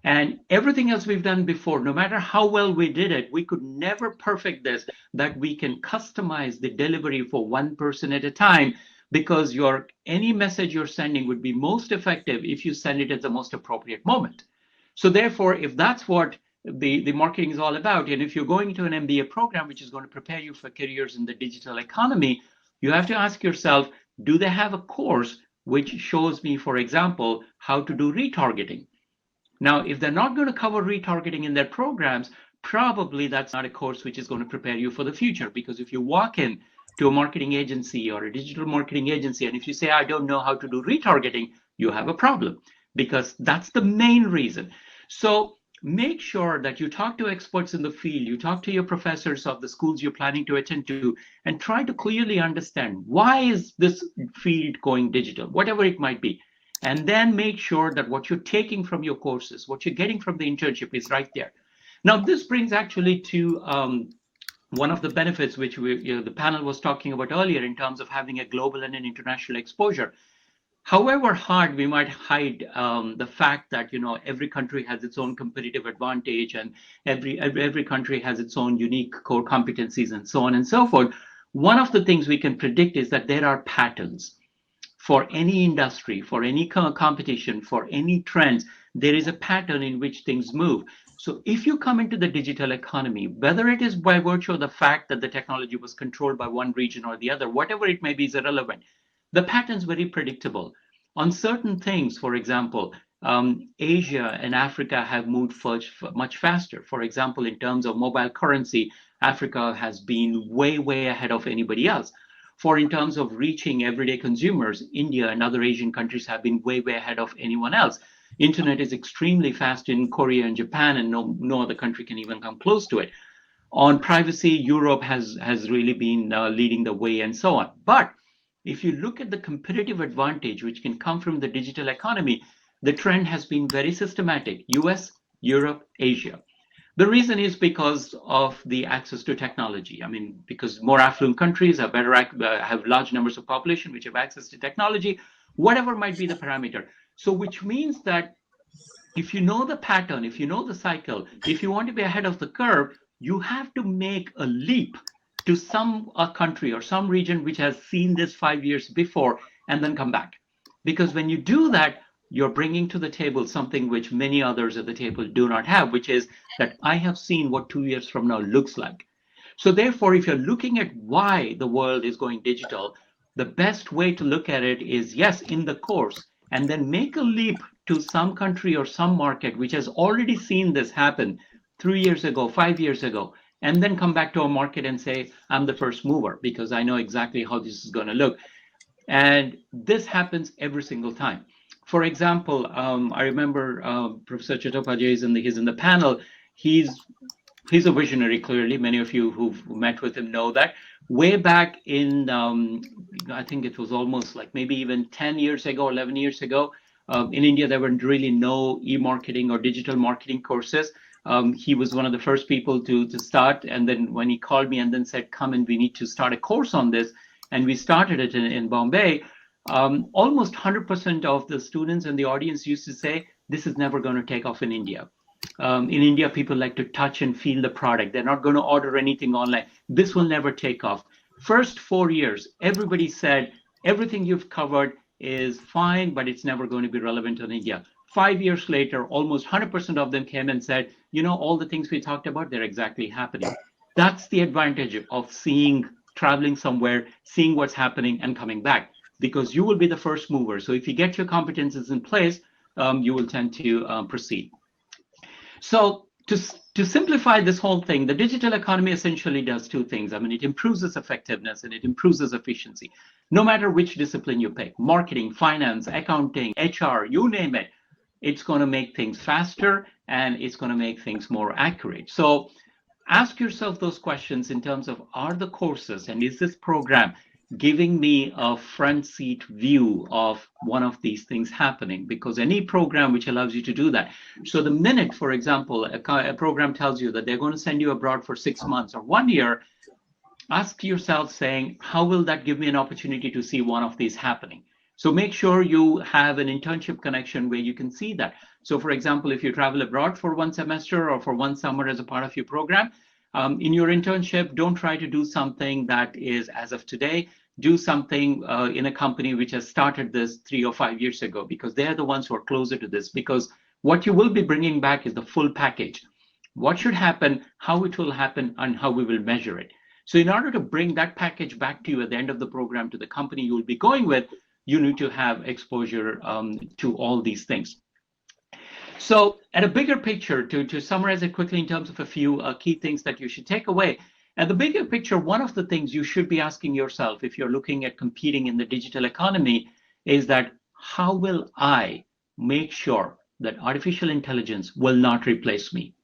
And everything else we've done before, no matter how well we did it, we could never perfect this, that we can customize the delivery for one person at a time, because any message you're sending would be most effective if you send it at the most appropriate moment. So therefore, if that's what the marketing is all about, and if you're going to an MBA program, which is going to prepare you for careers in the digital economy, you have to ask yourself, do they have a course which shows me, for example, how to do retargeting? Now, if they're not going to cover retargeting in their programs, probably that's not a course which is going to prepare you for the future. Because if you walk in to a marketing agency or a digital marketing agency, and if you say, I don't know how to do retargeting, you have a problem, because that's the main reason. So make sure that you talk to experts in the field, you talk to your professors of the schools you're planning to attend to, and try to clearly understand, why is this field going digital, whatever it might be. And then make sure that what you're taking from your courses, what you're getting from the internship is right there. Now, this brings actually to one of the benefits which the panel was talking about earlier, in terms of having a global and an international exposure. However hard we might hide the fact that every country has its own competitive advantage, and every country has its own unique core competencies, and so on and so forth, one of the things we can predict is that there are patterns. For any industry, for any competition, for any trends, there is a pattern in which things move. So if you come into the digital economy, whether it is by virtue of the fact that the technology was controlled by one region or the other, whatever it may be is irrelevant. The pattern's very predictable. On certain things, for example, Asia and Africa have moved much faster. For example, in terms of mobile currency, Africa has been way ahead of anybody else. For in terms of reaching everyday consumers, India and other Asian countries have been way ahead of anyone else. Internet is extremely fast in Korea and Japan, and no other country can even come close to it. On privacy, Europe has really been leading the way, and so on. But if you look at the competitive advantage which can come from the digital economy, the trend has been very systematic: US, Europe, Asia. The reason is because of the access to technology. I mean, because more affluent countries have have large numbers of population which have access to technology, whatever might be the parameter. So which means that if you know the pattern, if you know the cycle, if you want to be ahead of the curve, you have to make a leap to some country or some region which has seen this 5 years before, and then come back. Because when you do that, you're bringing to the table something which many others at the table do not have, which is that I have seen what 2 years from now looks like. So therefore, if you're looking at why the world is going digital, the best way to look at it is, yes, in the course, and then make a leap to some country or some market which has already seen this happen 3 years ago, 5 years ago, and then come back to a market and say, I'm the first mover because I know exactly how this is going to look. And this happens every single time. For example, I remember Professor Chattopadhyay he's in the panel. He's a visionary, clearly. Many of you who've met with him know that. Way back in, I think it was almost like maybe even 10 years ago, 11 years ago, in India, there were really no e-marketing or digital marketing courses. He was one of the first people to start. And then when he called me and then said, come and we need to start a course on this, and we started it in Bombay, almost 100% of the students in the audience used to say, this is never going to take off in India. In India, people like to touch and feel the product. They're not going to order anything online. This will never take off. First 4 years, everybody said, everything you've covered is fine, but it's never going to be relevant in India. 5 years later, almost 100% of them came and said, all the things we talked about, they're exactly happening. That's the advantage of traveling somewhere, seeing what's happening and coming back, because you will be the first mover. So if you get your competences in place, you will tend to proceed. So to simplify this whole thing, the digital economy essentially does two things. I mean, it improves its effectiveness and it improves its efficiency. No matter which discipline you pick, marketing, finance, accounting, HR, you name it, it's going to make things faster and it's going to make things more accurate. So ask yourself those questions in terms of, are the courses and is this program giving me a front seat view of one of these things happening? Because any program which allows you to do that. So the minute, for example, a program tells you that they're going to send you abroad for 6 months or 1 year, ask yourself saying, how will that give me an opportunity to see one of these happening? So make sure you have an internship connection where you can see that. So for example, if you travel abroad for 1 semester or for 1 summer as a part of your program, in your internship, don't try to do something that is as of today. Do something in a company which has started this 3 or 5 years ago, because they're the ones who are closer to this. Because what you will be bringing back is the full package. What should happen, how it will happen, and how we will measure it. So in order to bring that package back to you at the end of the program to the company you will be going with, you need to have exposure to all these things. So at a bigger picture, to summarize it quickly in terms of a few key things that you should take away, at the bigger picture, one of the things you should be asking yourself if you're looking at competing in the digital economy is that how will I make sure that artificial intelligence will not replace me?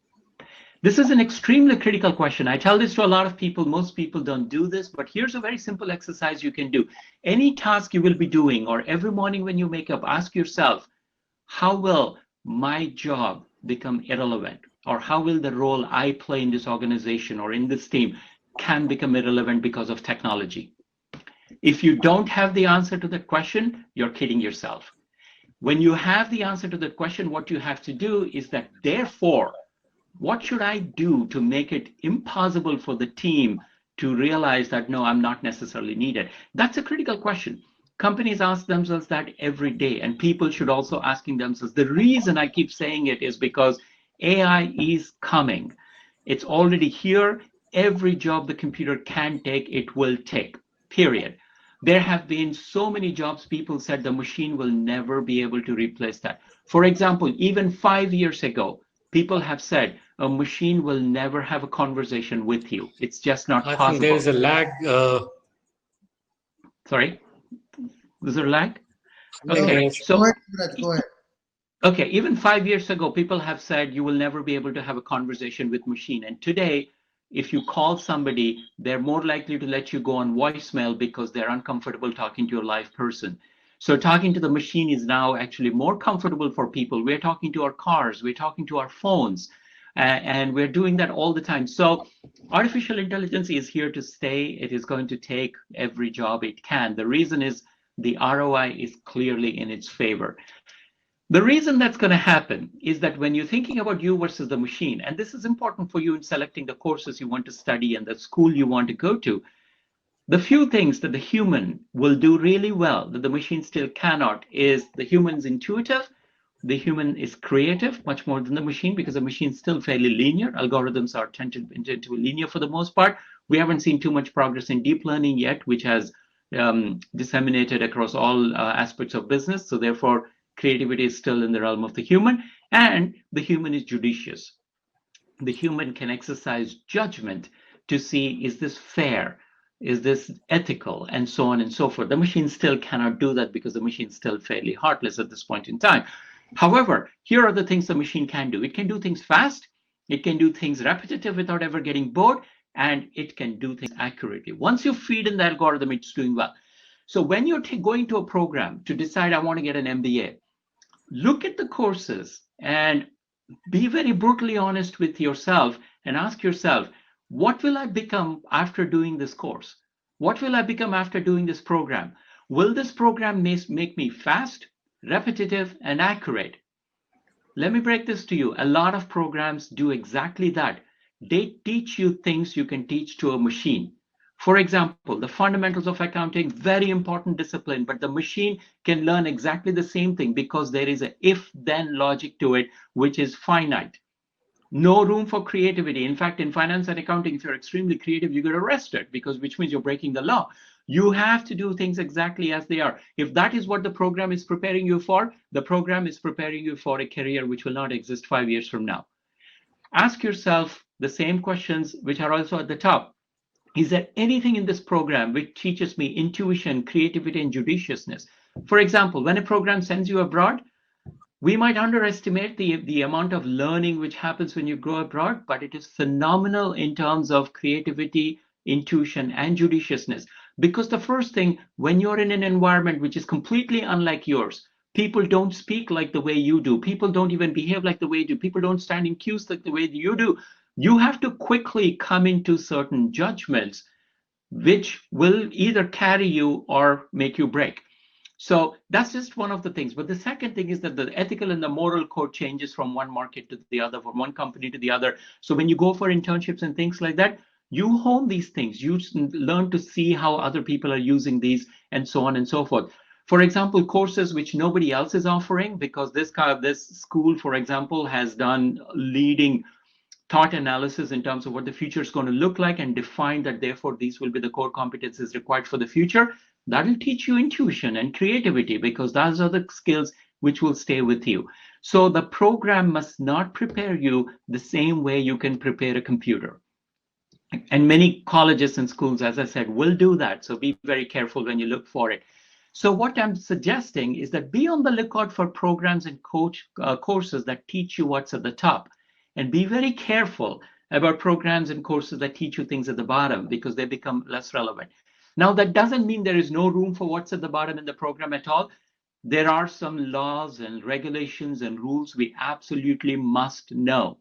This is an extremely critical question. I tell this to a lot of people. Most people don't do this, but here's a very simple exercise you can do. Any task you will be doing, or every morning when you wake up, ask yourself, how will my job become irrelevant? Or how will the role I play in this organization or in this team can become irrelevant because of technology? If you don't have the answer to that question, you're kidding yourself. When you have the answer to that question, what you have to do is that, therefore, what should I do to make it impossible for the team to realize that, no, I'm not necessarily needed? That's a critical question. Companies ask themselves that every day, and people should also asking themselves. The reason I keep saying it is because AI is coming. It's already here. Every job the computer can take, it will take, period. There have been so many jobs people said the machine will never be able to replace that. For example, even 5 years ago, people have said a machine will never have a conversation with you. It's just not possible. I think there is a lag. Sorry? Was there a lag? Okay. Okay, so Go ahead, Yuvraj, go ahead. okay, even 5 years ago, people have said you will never be able to have a conversation with machine. And today, if you call somebody, they're more likely to let you go on voicemail because they're uncomfortable talking to a live person. So talking to the machine is now actually more comfortable for people. We're talking to our cars, we're talking to our phones, and we're doing that all the time. So artificial intelligence is here to stay. It is going to take every job it can. The reason is the ROI is clearly in its favor. The reason that's going to happen is that when you're thinking about you versus the machine, and this is important for you in selecting the courses you want to study and the school you want to go to, the few things that the human will do really well that the machine still cannot is the human's intuitive, the human is creative much more than the machine because the machine is still fairly linear. Algorithms are tended to linear for the most part. We haven't seen too much progress in deep learning yet, which has disseminated across all aspects of business. So therefore, creativity is still in the realm of the human, and the human is judicious. The human can exercise judgment to see, is this fair? Is this ethical? And so on and so forth. The machine still cannot do that because the machine is still fairly heartless at this point in time. However, here are the things the machine can do. It can do things fast. It can do things repetitive without ever getting bored. And it can do things accurately. Once you feed in the algorithm, it's doing well. So when you're going to a program to decide, I want to get an MBA, look at the courses and be very brutally honest with yourself and ask yourself, what will I become after doing this course? What will I become after doing this program? Will this program make me fast, repetitive, and accurate? Let me break this to you. A lot of programs do exactly that. They teach you things you can teach to a machine. For example, the fundamentals of accounting, very important discipline, but the machine can learn exactly the same thing because there is an if-then logic to it, which is finite. No room for creativity. In fact, in finance and accounting, if you're extremely creative, you get arrested which means you're breaking the law. You have to do things exactly as they are. If that is what the program is preparing you for, the program is preparing you for a career which will not exist 5 years from now. Ask yourself the same questions which are also at the top. Is there anything in this program which teaches me intuition, creativity, and judiciousness? For example, when a program sends you abroad, we might underestimate the amount of learning which happens when you go abroad, but it is phenomenal in terms of creativity, intuition, and judiciousness. Because the first thing, when you're in an environment which is completely unlike yours, people don't speak like the way you do. People don't even behave like the way you do. People don't stand in queues like the way you do. You have to quickly come into certain judgments, which will either carry you or make you break. So that's just one of the things. But the second thing is that the ethical and the moral code changes from one market to the other, from one company to the other. So when you go for internships and things like that, you hone these things. You learn to see how other people are using these and so on and so forth. For example, courses which nobody else is offering, because this school, for example, has done leading thought analysis in terms of what the future is going to look like and define that, therefore, these will be the core competencies required for the future. That will teach you intuition and creativity because those are the skills which will stay with you. So the program must not prepare you the same way you can prepare a computer. And many colleges and schools, as I said, will do that. So be very careful when you look for it. So what I'm suggesting is that be on the lookout for programs and courses that teach you what's at the top. And be very careful about programs and courses that teach you things at the bottom, because they become less relevant. Now, that doesn't mean there is no room for what's at the bottom in the program at all. There are some laws and regulations and rules we absolutely must know.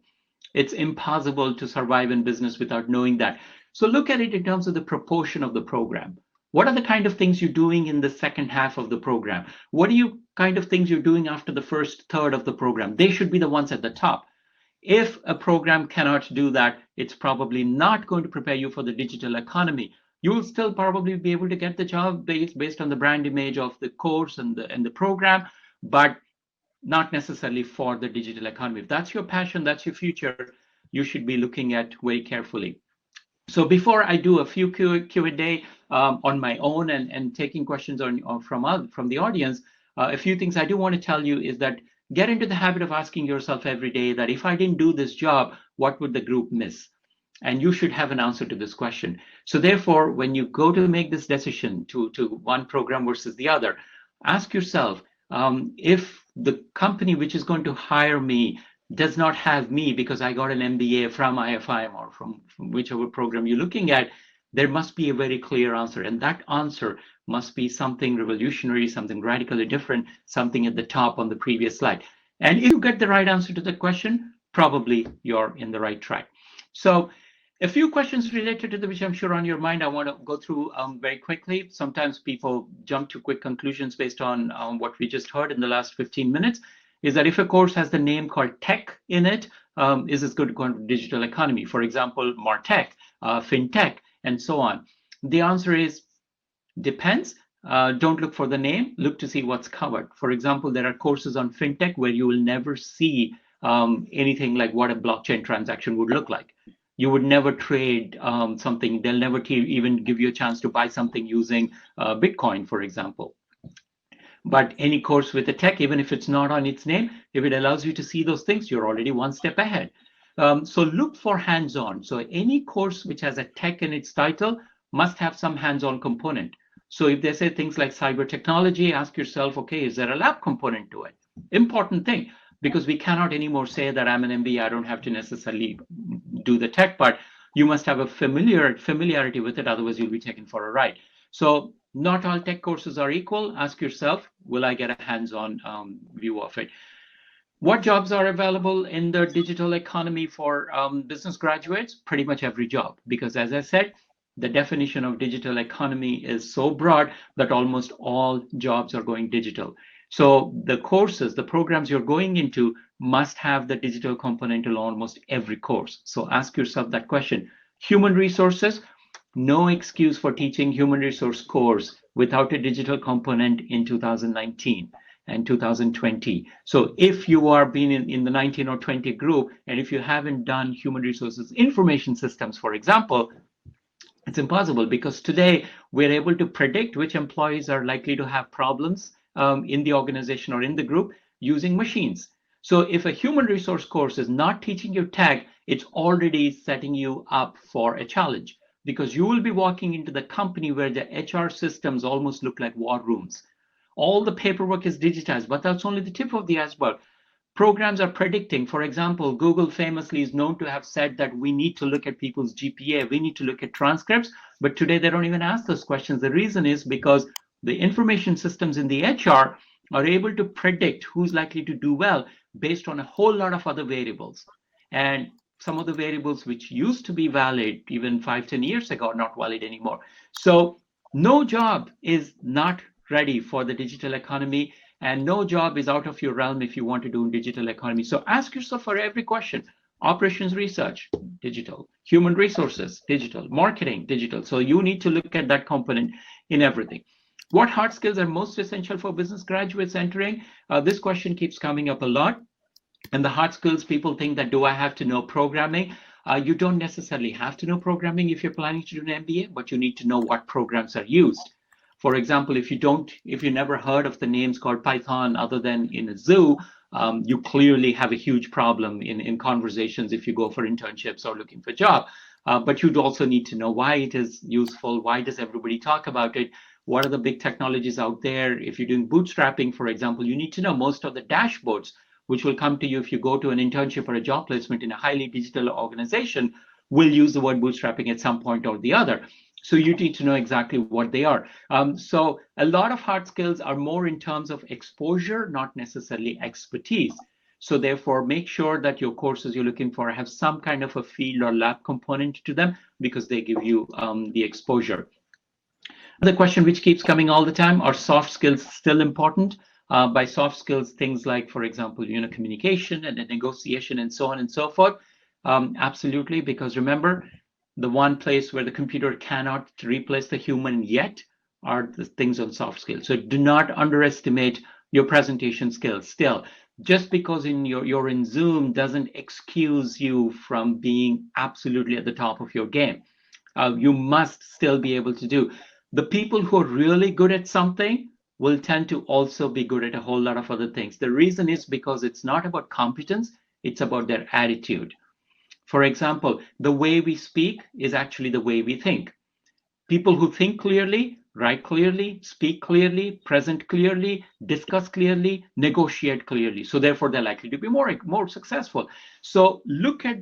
It's impossible to survive in business without knowing that. So look at it in terms of the proportion of the program. What are the kind of things you're doing in the second half of the program? What are you kind of things you're doing after the first third of the program? They should be the ones at the top. If a program cannot do that, it's probably not going to prepare you for the digital economy. You will still probably be able to get the job based on the brand image of the course and the program, but not necessarily for the digital economy. If that's your passion, that's your future, you should be looking at very carefully. So before I do a few Q&A on my own and taking questions from the audience, a few things I do want to tell you is that get into the habit of asking yourself every day that if I didn't do this job, what would the group miss? And you should have an answer to this question. So therefore, when you go to make this decision to one program versus the other, ask yourself, if the company which is going to hire me does not have me because I got an MBA from IFIM or from whichever program you're looking at, there must be a very clear answer. And that answer must be something revolutionary, something radically different, something at the top on the previous slide. And if you get the right answer to the question, probably you're in the right track. So a few questions related to which I'm sure on your mind, I want to go through very quickly. Sometimes people jump to quick conclusions based on what we just heard in the last 15 minutes, is that if a course has the name called tech in it, is this going to go into digital economy? For example, MarTech, FinTech, and so on. The answer is depends. Don't look for the name, look to see what's covered. For example, there are courses on FinTech where you will never see anything like what a blockchain transaction would look like. You would never trade something. They'll never even give you a chance to buy something using Bitcoin, for example. But any course with a tech, even if it's not on its name, if it allows you to see those things, you're already one step ahead. So look for hands-on. So any course which has a tech in its title must have some hands-on component. So if they say things like cyber technology, ask yourself, okay, is there a lab component to it? Important thing. Because we cannot anymore say that I'm an MBA, I don't have to necessarily do the tech part. You must have a familiarity with it, otherwise you'll be taken for a ride. So not all tech courses are equal. Ask yourself, will I get a hands-on view of it? What jobs are available in the digital economy for business graduates? Pretty much every job, because as I said, the definition of digital economy is so broad that almost all jobs are going digital. So the courses, the programs you're going into must have the digital component in almost every course. So ask yourself that question. Human resources, no excuse for teaching human resource course without a digital component in 2019 and 2020. So if you are being in the 19 or 20 group, and if you haven't done human resources information systems, for example, it's impossible, because today we're able to predict which employees are likely to have problems in the organization or in the group using machines. So if a human resource course is not teaching you tech, it's already setting you up for a challenge, because you will be walking into the company where the HR systems almost look like war rooms. All the paperwork is digitized, but that's only the tip of the iceberg. Programs are predicting. For example, Google famously is known to have said that we need to look at people's GPA, we need to look at transcripts, but today they don't even ask those questions. The reason is because the information systems in the HR are able to predict who's likely to do well based on a whole lot of other variables. And some of the variables which used to be valid even 5-10 years ago are not valid anymore. So no job is not ready for the digital economy, and no job is out of your realm if you want to do digital economy. So ask yourself for every question. Operations research, digital. Human resources, digital. Marketing, digital. So you need to look at that component in everything. What hard skills are most essential for business graduates entering? This question keeps coming up a lot. And the hard skills, people think that, do I have to know programming? You don't necessarily have to know programming if you're planning to do an MBA, but you need to know what programs are used. For example, if you never heard of the names called Python other than in a zoo, you clearly have a huge problem in conversations if you go for internships or looking for a job. But you'd also need to know why it is useful. Why does everybody talk about it? What are the big technologies out there? If you're doing bootstrapping, for example, you need to know most of the dashboards, which will come to you if you go to an internship or a job placement in a highly digital organization, will use the word bootstrapping at some point or the other. So you need to know exactly what they are. So a lot of hard skills are more in terms of exposure, not necessarily expertise. So therefore, make sure that your courses you're looking for have some kind of a field or lab component to them, because they give you the exposure. The question which keeps coming all the time, are soft skills still important? By soft skills, things like, for example, communication and negotiation and so on and so forth. Absolutely, because remember, the one place where the computer cannot replace the human yet are the things on soft skills. So do not underestimate your presentation skills. Still, just because you're in Zoom doesn't excuse you from being absolutely at the top of your game. You must still be able to do. The people who are really good at something will tend to also be good at a whole lot of other things. The reason is because it's not about competence, it's about their attitude. For example, the way we speak is actually the way we think. People who think clearly, write clearly, speak clearly, present clearly, discuss clearly, negotiate clearly. So therefore, they're likely to be more successful. So look at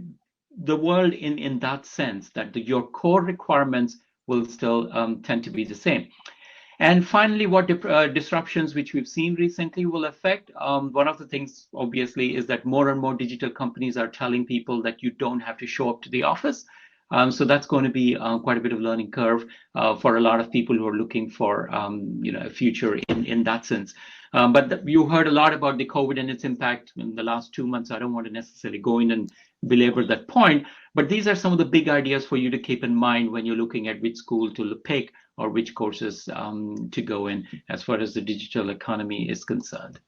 the world in that sense, that your core requirements will still tend to be the same. And finally, what disruptions which we've seen recently will affect? One of the things, obviously, is that more and more digital companies are telling people that you don't have to show up to the office. So that's going to be quite a bit of learning curve for a lot of people who are looking for a future in that sense. But you heard a lot about the COVID and its impact in the last 2 months. I don't want to necessarily go in and belabor that point, but these are some of the big ideas for you to keep in mind when you're looking at which school to pick or which courses to go in as far as the digital economy is concerned.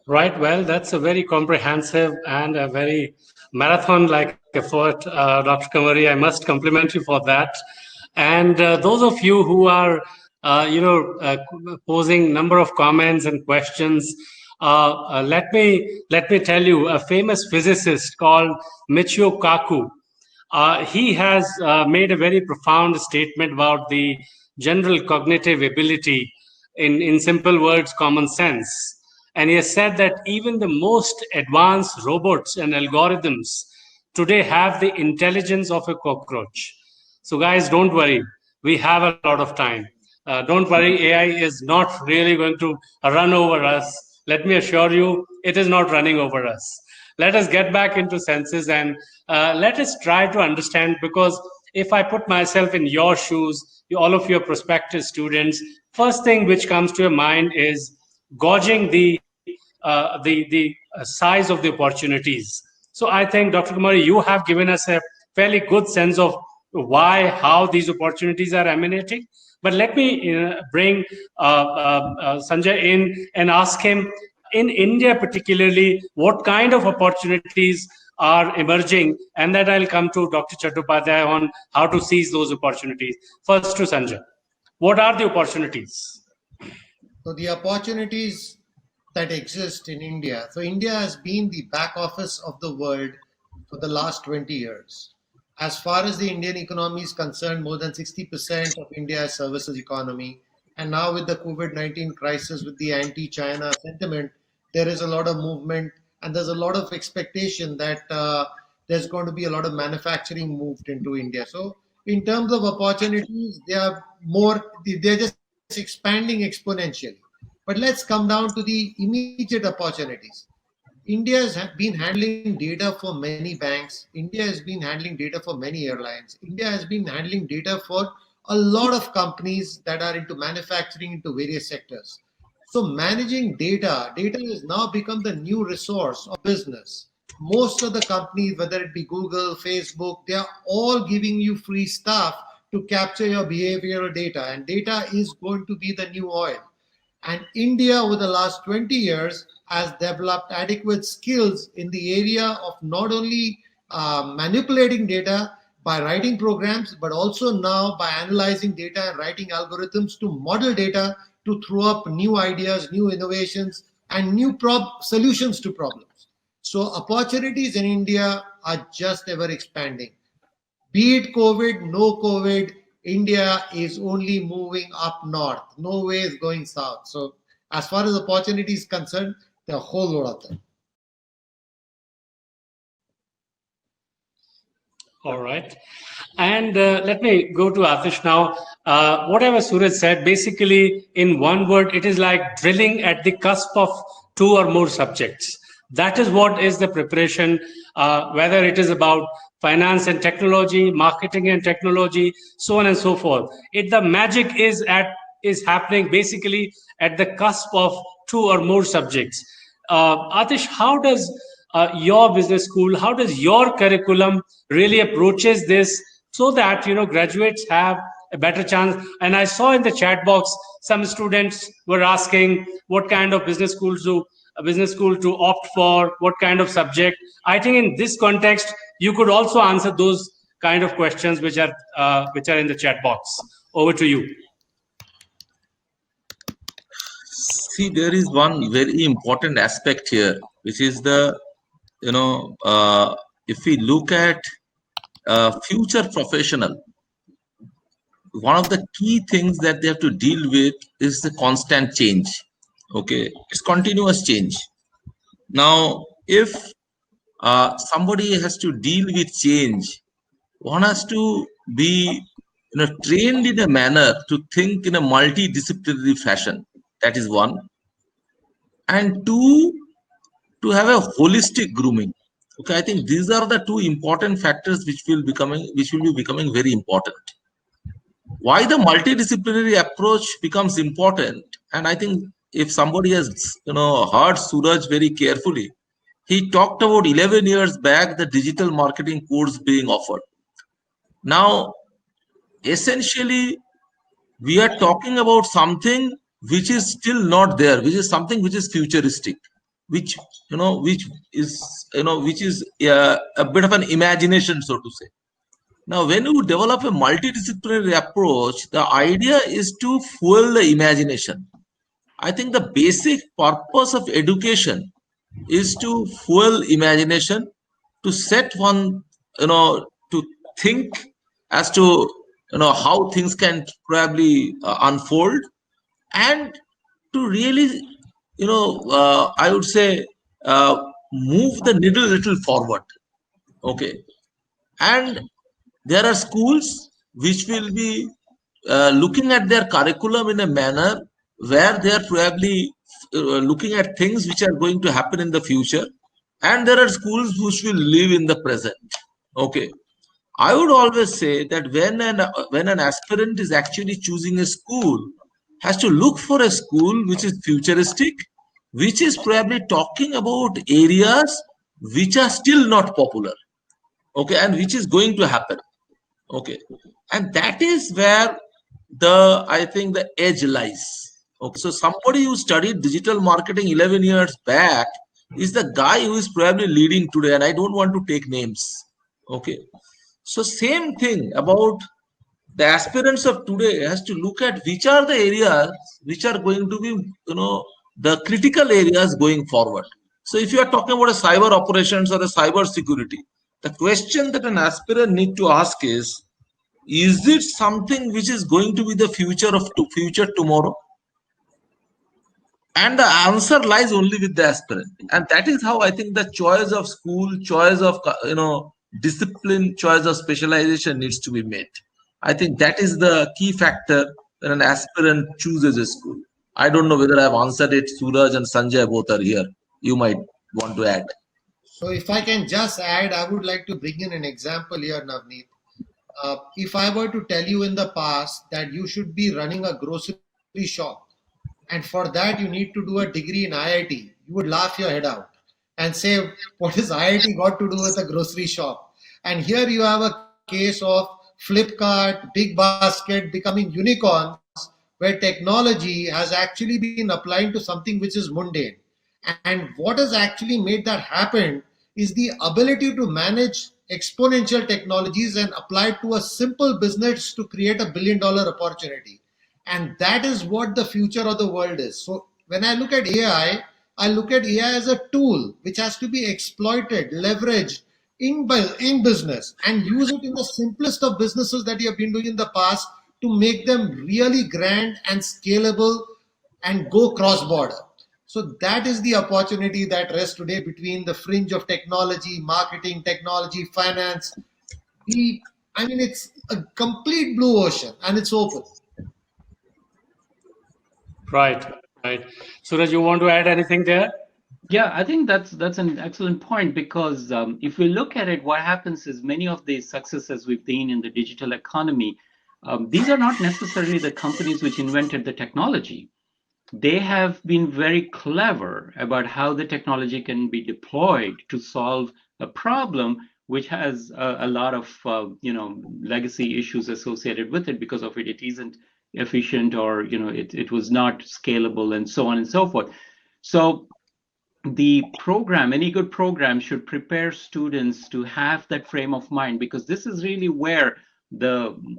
Right. Well, that's a very comprehensive and a very marathon-like effort, Dr. Kamari. I must compliment you for that. And those of you who are, posing number of comments and questions, let me tell you, a famous physicist called Michio Kaku. He has made a very profound statement about the general cognitive ability, in simple words, common sense. And he has said that even the most advanced robots and algorithms today have the intelligence of a cockroach. So guys, don't worry. We have a lot of time. Don't worry, AI is not really going to run over us. Let me assure you, it is not running over us. Let us get back into senses and let us try to understand, because if I put myself in your shoes, all of your prospective students, first thing which comes to your mind is gauging the size of the opportunities. So I think, Dr. Kumari, you have given us a fairly good sense of why, how these opportunities are emanating. But let me bring Sanjay in and ask him, in India particularly, what kind of opportunities are emerging, and that I'll come to Dr. Chattopadhyay on how to seize those opportunities. First to Sanjay. What are the opportunities? So the opportunities that exist in India. So India has been the back office of the world for the last 20 years. As far as the Indian economy is concerned, more than 60% of India is services economy. And now with the COVID-19 crisis, with the anti-China sentiment, there is a lot of movement and there's a lot of expectation that there's going to be a lot of manufacturing moved into India. So in terms of opportunities, they're just expanding exponentially. But let's come down to the immediate opportunities. India has been handling data for many banks. India has been handling data for many airlines. India has been handling data for a lot of companies that are into manufacturing, into various sectors. So managing data has now become the new resource of business. Most of the companies, whether it be Google, Facebook, they are all giving you free stuff to capture your behavioral data. And data is going to be the new oil. And India, over the last 20 years, has developed adequate skills in the area of not only manipulating data by writing programs, but also now by analyzing data and writing algorithms to model data to throw up new ideas, new innovations, and new solutions to problems. So opportunities in India are just ever expanding. Be it COVID, no COVID, India is only moving up north. No way is going south. So as far as opportunity is concerned, there are a whole lot of them. All right. And let me go to Atish now. Whatever Suraj said, basically, in one word, it is like drilling at the cusp of two or more subjects. That is what is the preparation, whether it is about finance and technology, marketing and technology, so on and so forth. The magic is happening basically at the cusp of two or more subjects. Atish, how does your business school, how does your curriculum really approaches this so that graduates have a better chance? And I saw in the chat box some students were asking what kind of business school to opt for, what kind of subject. I think in this context you could also answer those kind of questions which are in the chat box. Over to you. See, there is one very important aspect here, which is the, if we look at future professional, one of the key things that they have to deal with is the constant change. Okay, it's continuous change. Now, if somebody has to deal with change, one has to be trained in a manner to think in a multidisciplinary fashion. That is one. And two, to have a holistic grooming. Okay, I think these are the two important factors which will be becoming very important. Why the multidisciplinary approach becomes important, and I think if somebody has heard Suraj very carefully, he talked about 11 years back the digital marketing course being offered. Now, essentially, we are talking about something which is still not there, which is something which is futuristic, which is a bit of an imagination, so to say. Now, when you develop a multidisciplinary approach, the idea is to fuel the imagination. I think the basic purpose of education is to fuel imagination, to set one, to think as to how things can probably unfold, and to really I would say move the needle a little forward. Okay, and there are schools which will be looking at their curriculum in a manner where they are probably looking at things which are going to happen in the future, and there are schools which will live in the present. Okay, I would always say that when an aspirant is actually choosing a school, has to look for a school which is futuristic, which is probably talking about areas which are still not popular, okay, and which is going to happen. Okay, and that is where I think the edge lies. Okay, so somebody who studied digital marketing 11 years back is the guy who is probably leading today, and I don't want to take names. Okay, so same thing about the aspirants of today has to look at which are the areas which are going to be the critical areas going forward. So if you are talking about a cyber operations or a cyber security, the question that an aspirant need to ask is it something which is going to be the future tomorrow? And the answer lies only with the aspirant. And that is how I think the choice of school, choice of discipline, choice of specialization needs to be made. I think that is the key factor when an aspirant chooses a school. I don't know whether I have answered it. Suraj and Sanjay both are here. You might want to add. So if I can just add, I would like to bring in an example here, Navneet. If I were to tell you in the past that you should be running a grocery shop, and for that you need to do a degree in IIT, you would laugh your head out and say, what has IIT got to do with a grocery shop? And here you have a case of Flipkart, Big Basket becoming unicorns, where technology has actually been applying to something which is mundane. And what has actually made that happen is the ability to manage exponential technologies and apply it to a simple business to create $1 billion opportunity. And that is what the future of the world is. So when I look at AI, I look at AI as a tool which has to be exploited, leveraged in business, and use it in the simplest of businesses that you have been doing in the past to make them really grand and scalable and go cross border. So that is the opportunity that rests today between the fringe of technology, marketing, technology, finance. I mean, it's a complete blue ocean and it's open. Right, right. Suraj, you want to add anything there? Yeah, I think that's an excellent point, because if we look at it, what happens is many of the successes we've seen in the digital economy, these are not necessarily the companies which invented the technology. They have been very clever about how the technology can be deployed to solve a problem which has a lot of legacy issues associated with it. Because of it, it isn't efficient, or it was not scalable, and so on and so forth. So the program, any good program, should prepare students to have that frame of mind, because this is really where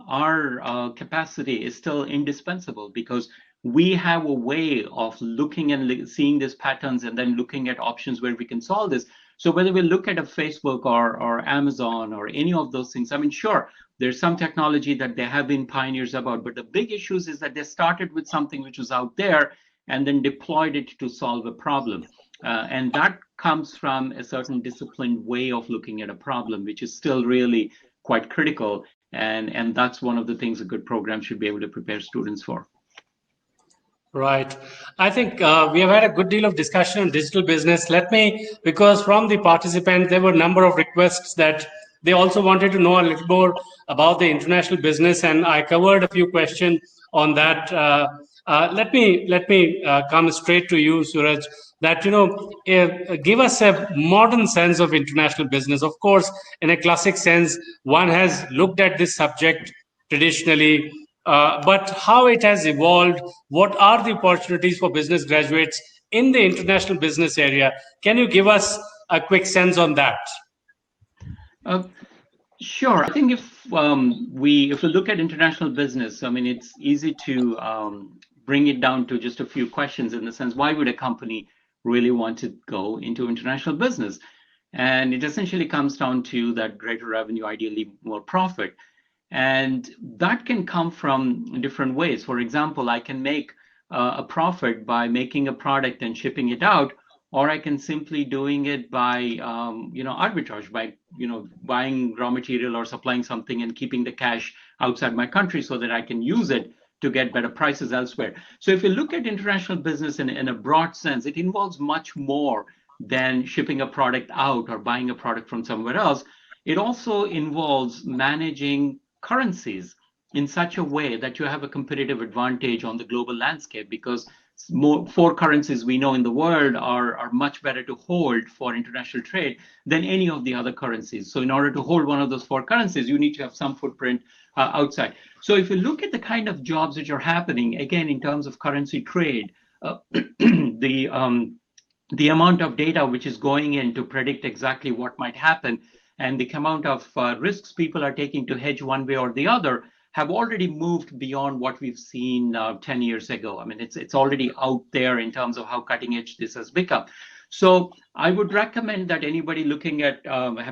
our capacity is still indispensable, because we have a way of looking and seeing these patterns and then looking at options where we can solve this. So whether we look at a Facebook or Amazon or any of those things, I mean, sure, there's some technology that they have been pioneers about, but the big issues is that they started with something which was out there and then deployed it to solve a problem. And that comes from a certain disciplined way of looking at a problem, which is still really quite critical. And that's one of the things a good program should be able to prepare students for. Right. I think we have had a good deal of discussion on digital business. Because from the participants, there were a number of requests that they also wanted to know a little more about the international business, and I covered a few questions on that. Let me come straight to you, Suraj. That give us a modern sense of international business. Of course, in a classic sense, one has looked at this subject traditionally, but how it has evolved, what are the opportunities for business graduates in the international business area? Can you give us a quick sense on that? Sure. I think if we look at international business, I mean, it's easy to bring it down to just a few questions, in the sense, why would a company really want to go into international business? And it essentially comes down to that greater revenue, ideally more profit. And that can come from different ways. For example, I can make a profit by making a product and shipping it out, or I can simply doing it by arbitrage, by buying raw material or supplying something and keeping the cash outside my country so that I can use it to get better prices elsewhere. So if you look at international business in a broad sense, it involves much more than shipping a product out or buying a product from somewhere else. It also involves managing currencies in such a way that you have a competitive advantage on the global landscape, because four currencies we know in the world are much better to hold for international trade than any of the other currencies. So in order to hold one of those four currencies, you need to have some footprint outside. So if you look at the kind of jobs which are happening, again, in terms of currency trade, the amount of data which is going in to predict exactly what might happen, and the amount of risks people are taking to hedge one way or the other, have already moved beyond what we've seen 10 years ago. I mean, it's already out there in terms of how cutting edge this has become. So I would recommend that anybody looking at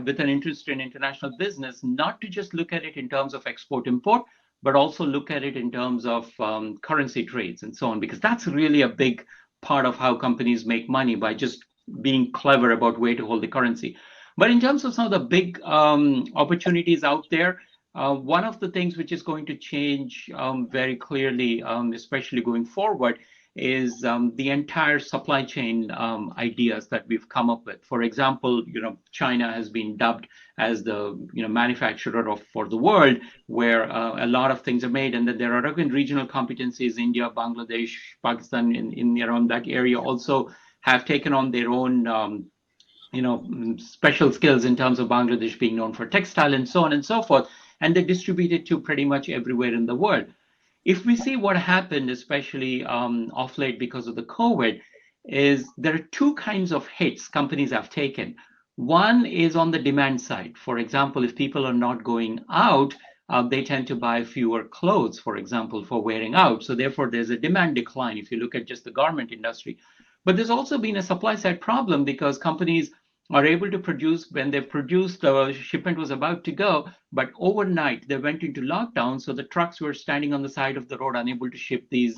with an interest in international business, not to just look at it in terms of export-import, but also look at it in terms of currency trades and so on, because that's really a big part of how companies make money, by just being clever about where to hold the currency. But in terms of some of the big opportunities out there, one of the things which is going to change very clearly, especially going forward, is the entire supply chain ideas that we've come up with. For example, China has been dubbed as the manufacturer for the world, where a lot of things are made, and that there are again regional competencies. India, Bangladesh, Pakistan, in around that area also have taken on their own special skills, in terms of Bangladesh being known for textile and so on and so forth, and they distribute it to pretty much everywhere in the world. If we see what happened, especially off late because of the COVID, is there are two kinds of hits companies have taken. One is on the demand side. For example, if people are not going out, they tend to buy fewer clothes, for example, for wearing out. So therefore, there's a demand decline if you look at just the garment industry. But there's also been a supply side problem because companies are able to produce when they produced, the shipment was about to go, but overnight they went into lockdown. So the trucks were standing on the side of the road, unable to ship these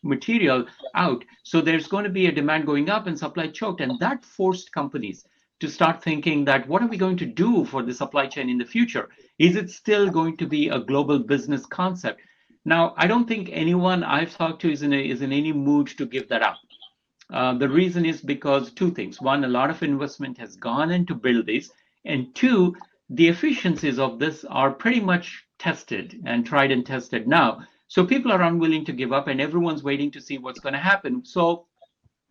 material out. So there's going to be a demand going up and supply choked. And that forced companies to start thinking that what are we going to do for the supply chain in the future? Is it still going to be a global business concept? Now, I don't think anyone I've talked to is in any mood to give that up. The reason is because two things. One, a lot of investment has gone in to build this. And two, the efficiencies of this are pretty much tested and tried and tested now. So people are unwilling to give up and everyone's waiting to see what's going to happen. So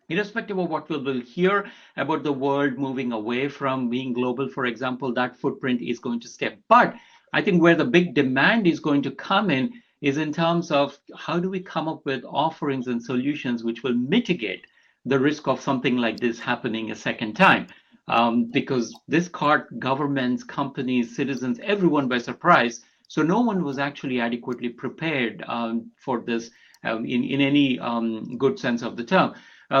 irrespective of what we will hear about the world moving away from being global, for example, that footprint is going to stay. But I think where the big demand is going to come in is in terms of how do we come up with offerings and solutions which will mitigate the risk of something like this happening a second time. Because this caught governments, companies, citizens, everyone by surprise. So no one was actually adequately prepared for this in any good sense of the term.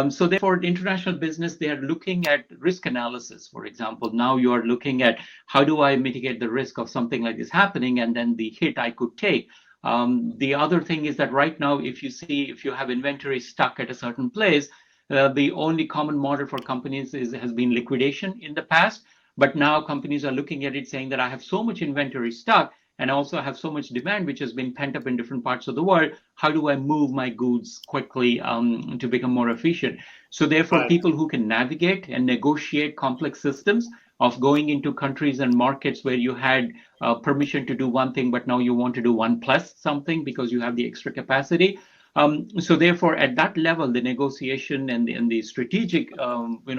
So therefore, international business, they are looking at risk analysis. For example, now you are looking at how do I mitigate the risk of something like this happening and then the hit I could take. The other thing is that right now, if you have inventory stuck at a certain place, the only common model for companies has been liquidation in the past. But now companies are looking at it saying that I have so much inventory stuck and also have so much demand which has been pent up in different parts of the world. How do I move my goods quickly to become more efficient? So therefore, people who can navigate and negotiate complex systems of going into countries and markets where you had permission to do one thing, but now you want to do one plus something because you have the extra capacity. So therefore, at that level, the negotiation and the strategic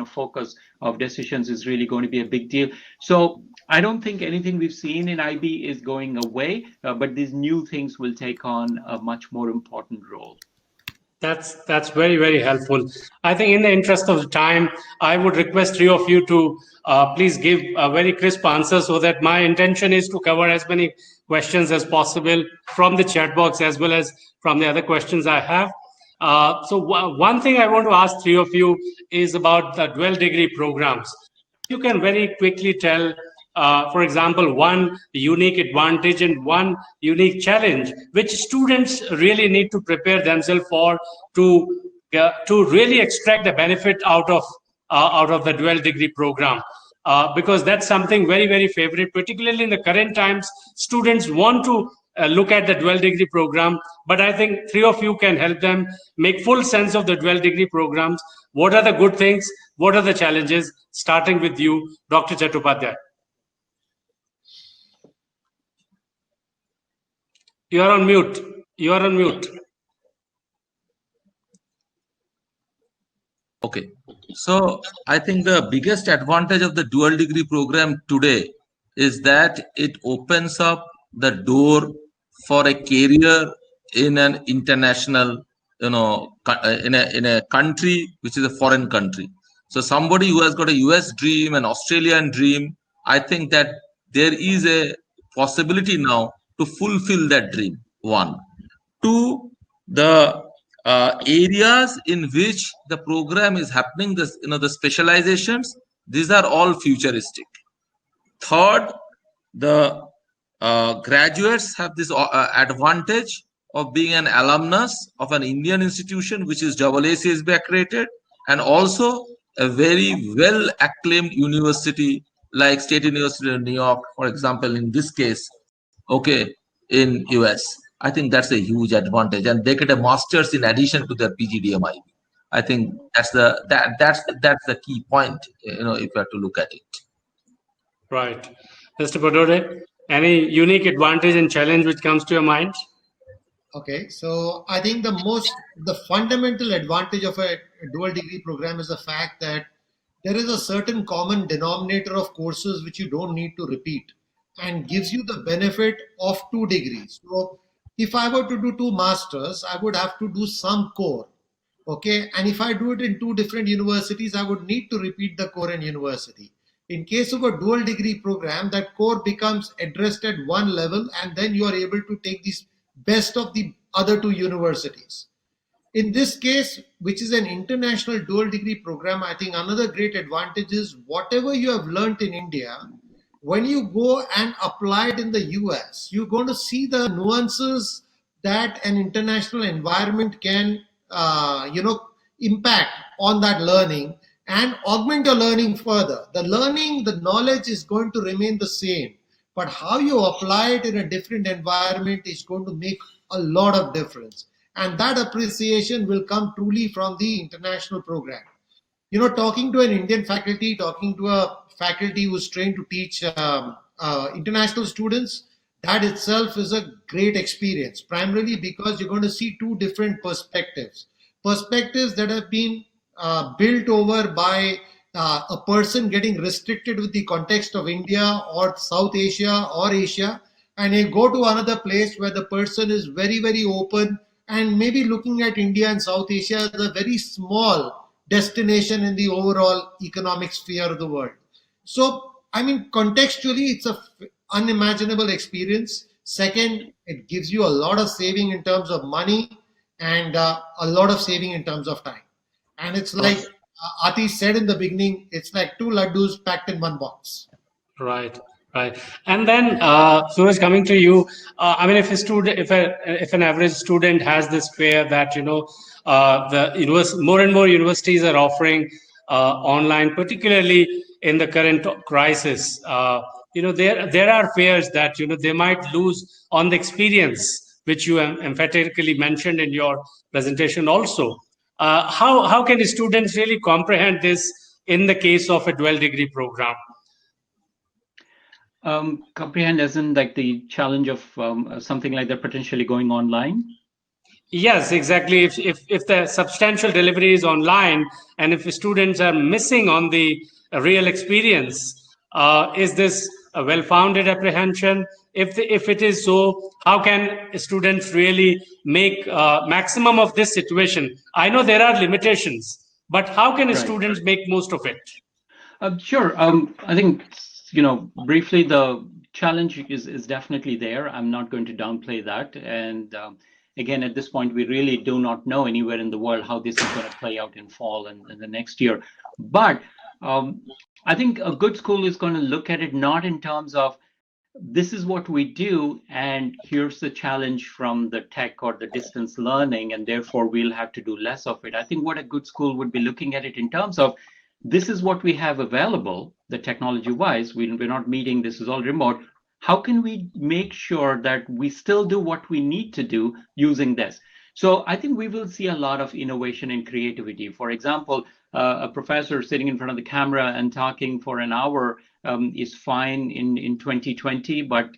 focus of decisions is really going to be a big deal. So I don't think anything we've seen in IB is going away, but these new things will take on a much more important role. That's very, very helpful. I think in the interest of time, I would request three of you to please give a very crisp answer so that my intention is to cover as many questions as possible from the chat box as well as from the other questions I have. So one thing I want to ask three of you is about the dual degree programs. You can very quickly tell, for example, one unique advantage and one unique challenge which students really need to prepare themselves for to really extract the benefit out of the dual degree program. Because that's something very, very favorite, particularly in the current times. Students want to look at the dual degree program, but I think three of you can help them make full sense of the dual degree programs. What are the good things? What are the challenges? Starting with you, Dr. Chattopadhyay. You are on mute. You are on mute. Okay. So I think the biggest advantage of the dual degree program today is that it opens up the door for a career in an international, in a country which is a foreign country. So somebody who has got a US dream, an Australian dream, I think that there is a possibility now to fulfill that dream. One. Two, the areas in which the program is happening, the specializations, these are all futuristic. Third, the graduates have this advantage of being an alumnus of an Indian institution which is AACSB accredited, and also a very well acclaimed university like State University of New York, for example, in this case, okay, in US. I think that's a huge advantage, and they get a master's in addition to their PGDM. I think that's the key point, if you have to look at it. Right. Mr. Padore, any unique advantage and challenge which comes to your mind? Okay, so I think the fundamental advantage of a dual degree program is the fact that there is a certain common denominator of courses which you don't need to repeat and gives you the benefit of 2 degrees. So if I were to do 2 masters, I would have to do some core. Okay, and if I do it in 2 different universities, I would need to repeat the core in university. In case of a dual degree program, that core becomes addressed at one level, and then you are able to take the best of the other two universities. In this case, which is an international dual degree program, I think another great advantage is whatever you have learned in India, when you go and apply it in the US, you're going to see the nuances that an international environment can, impact on that learning and augment your learning further. The learning, the knowledge is going to remain the same, but how you apply it in a different environment is going to make a lot of difference. And that appreciation will come truly from the international program. Talking to an Indian faculty, talking to a faculty who's trained to teach international students, that itself is a great experience, primarily because you're going to see two different perspectives that have been built over by a person getting restricted with the context of India or South Asia or Asia, and you go to another place where the person is very, very open and maybe looking at India and South Asia as a very small destination in the overall economic sphere of the world. So, I mean, contextually, it's a unimaginable experience. Second, it gives you a lot of saving in terms of money and a lot of saving in terms of time. And it's like Ati said in the beginning, it's like two laddus packed in one box. Right, right. And then, Suraj, coming to you, I mean, if an average student has this fear that more and more universities are offering online, particularly in the current crisis, there are fears that they might lose on the experience, which you emphatically mentioned in your presentation also. How can students really comprehend this in the case of a dual degree program? Comprehend as in like the challenge of something like that potentially going online? Yes, exactly. If the substantial delivery is online and if students are missing on the real experience, is this a well-founded apprehension? If it is so, how can students really make maximum of this situation? I know there are limitations, but how can students make most of it? Sure. I think, briefly, the challenge is definitely there. I'm not going to downplay that. And again, at this point, we really do not know anywhere in the world how this is going to play out in fall and the next year. But I think a good school is going to look at it not in terms of this is what we do, and here's the challenge from the tech or the distance learning, and therefore we'll have to do less of it. I think what a good school would be looking at it in terms of this is what we have available, the technology-wise. We're not meeting, this is all remote. How can we make sure that we still do what we need to do using this? So I think we will see a lot of innovation and creativity. For example, a professor sitting in front of the camera and talking for an hour is fine in 2020, but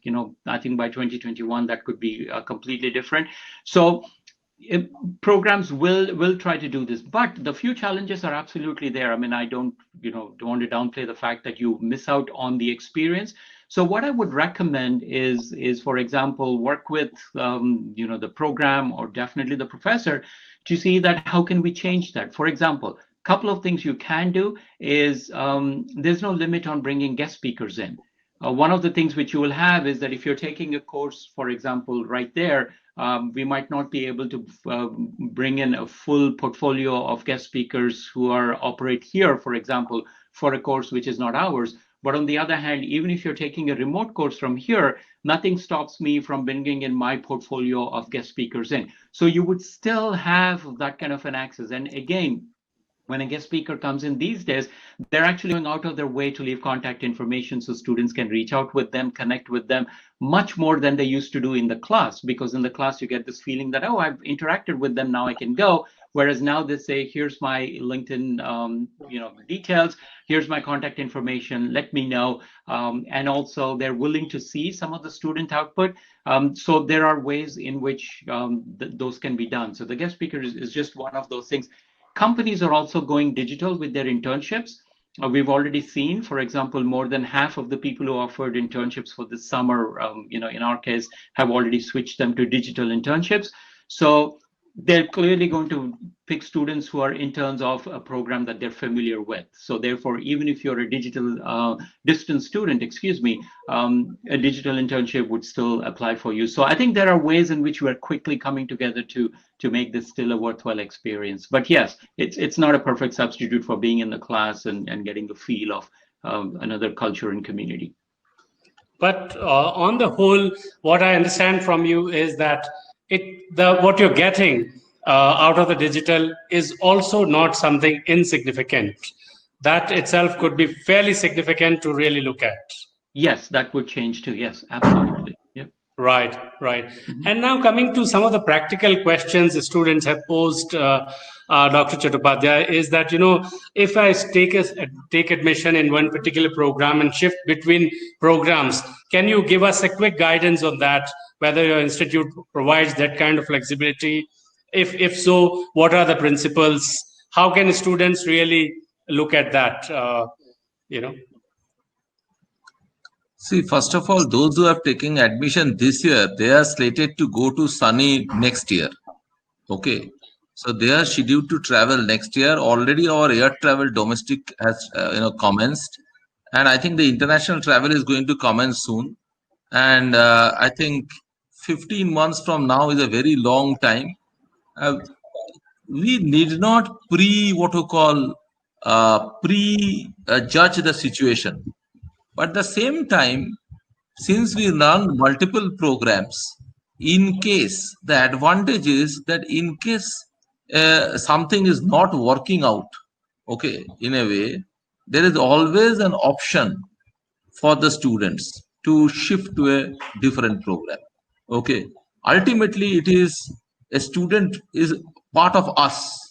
I think by 2021 that could be completely different. So programs will try to do this, but the few challenges are absolutely there. I mean, I don't want to downplay the fact that you miss out on the experience. So what I would recommend is for example, work with the program or definitely the professor to see that how can we change that. For example, a couple of things you can do is there's no limit on bringing guest speakers in. One of the things which you will have is that if you're taking a course, for example, right there, we might not be able to bring in a full portfolio of guest speakers who operate here, for example, for a course which is not ours. But on the other hand, even if you're taking a remote course from here, nothing stops me from bringing in my portfolio of guest speakers in. So you would still have that kind of an access. And again, when a guest speaker comes in these days, they're actually going out of their way to leave contact information so students can reach out with them, connect with them much more than they used to do in the class. Because in the class, you get this feeling that, oh, I've interacted with them, now I can go. Whereas now they say, here's my LinkedIn details, here's my contact information, let me know. And also they're willing to see some of the student output. So there are ways in which those can be done. So the guest speaker is just one of those things. Companies are also going digital with their internships. We've already seen, for example, more than half of the people who offered internships for this summer, in our case, have already switched them to digital internships. So they're clearly going to pick students who are interns of a program that they're familiar with. So therefore, even if you're a digital distance student, a digital internship would still apply for you. So I think there are ways in which we're quickly coming together to make this still a worthwhile experience. But yes, it's not a perfect substitute for being in the class and getting the feel of another culture and community. But on the whole, what I understand from you is that what you're getting out of the digital is also not something insignificant. That itself could be fairly significant to really look at. Yes, that would change too. Yes, absolutely. Yep. Right. And now coming to some of the practical questions the students have posed, Dr. Chattopadhyay, is that, if I take admission in one particular program and shift between programs, can you give us a quick guidance on that, whether your institute provides that kind of flexibility? If so, what are the principles? How can students really look at that, See, first of all, those who have taken admission this year, they are slated to go to Sunny next year. Okay. So they are scheduled to travel next year. Already our air travel domestic has commenced. And I think the international travel is going to commence soon. And I think 15 months from now is a very long time. We need not prejudge the situation. But at the same time, since we run multiple programs, in case the advantage is that in case something is not working out, okay, in a way, there is always an option for the students to shift to a different program. Okay. Ultimately, it is a student is part of us.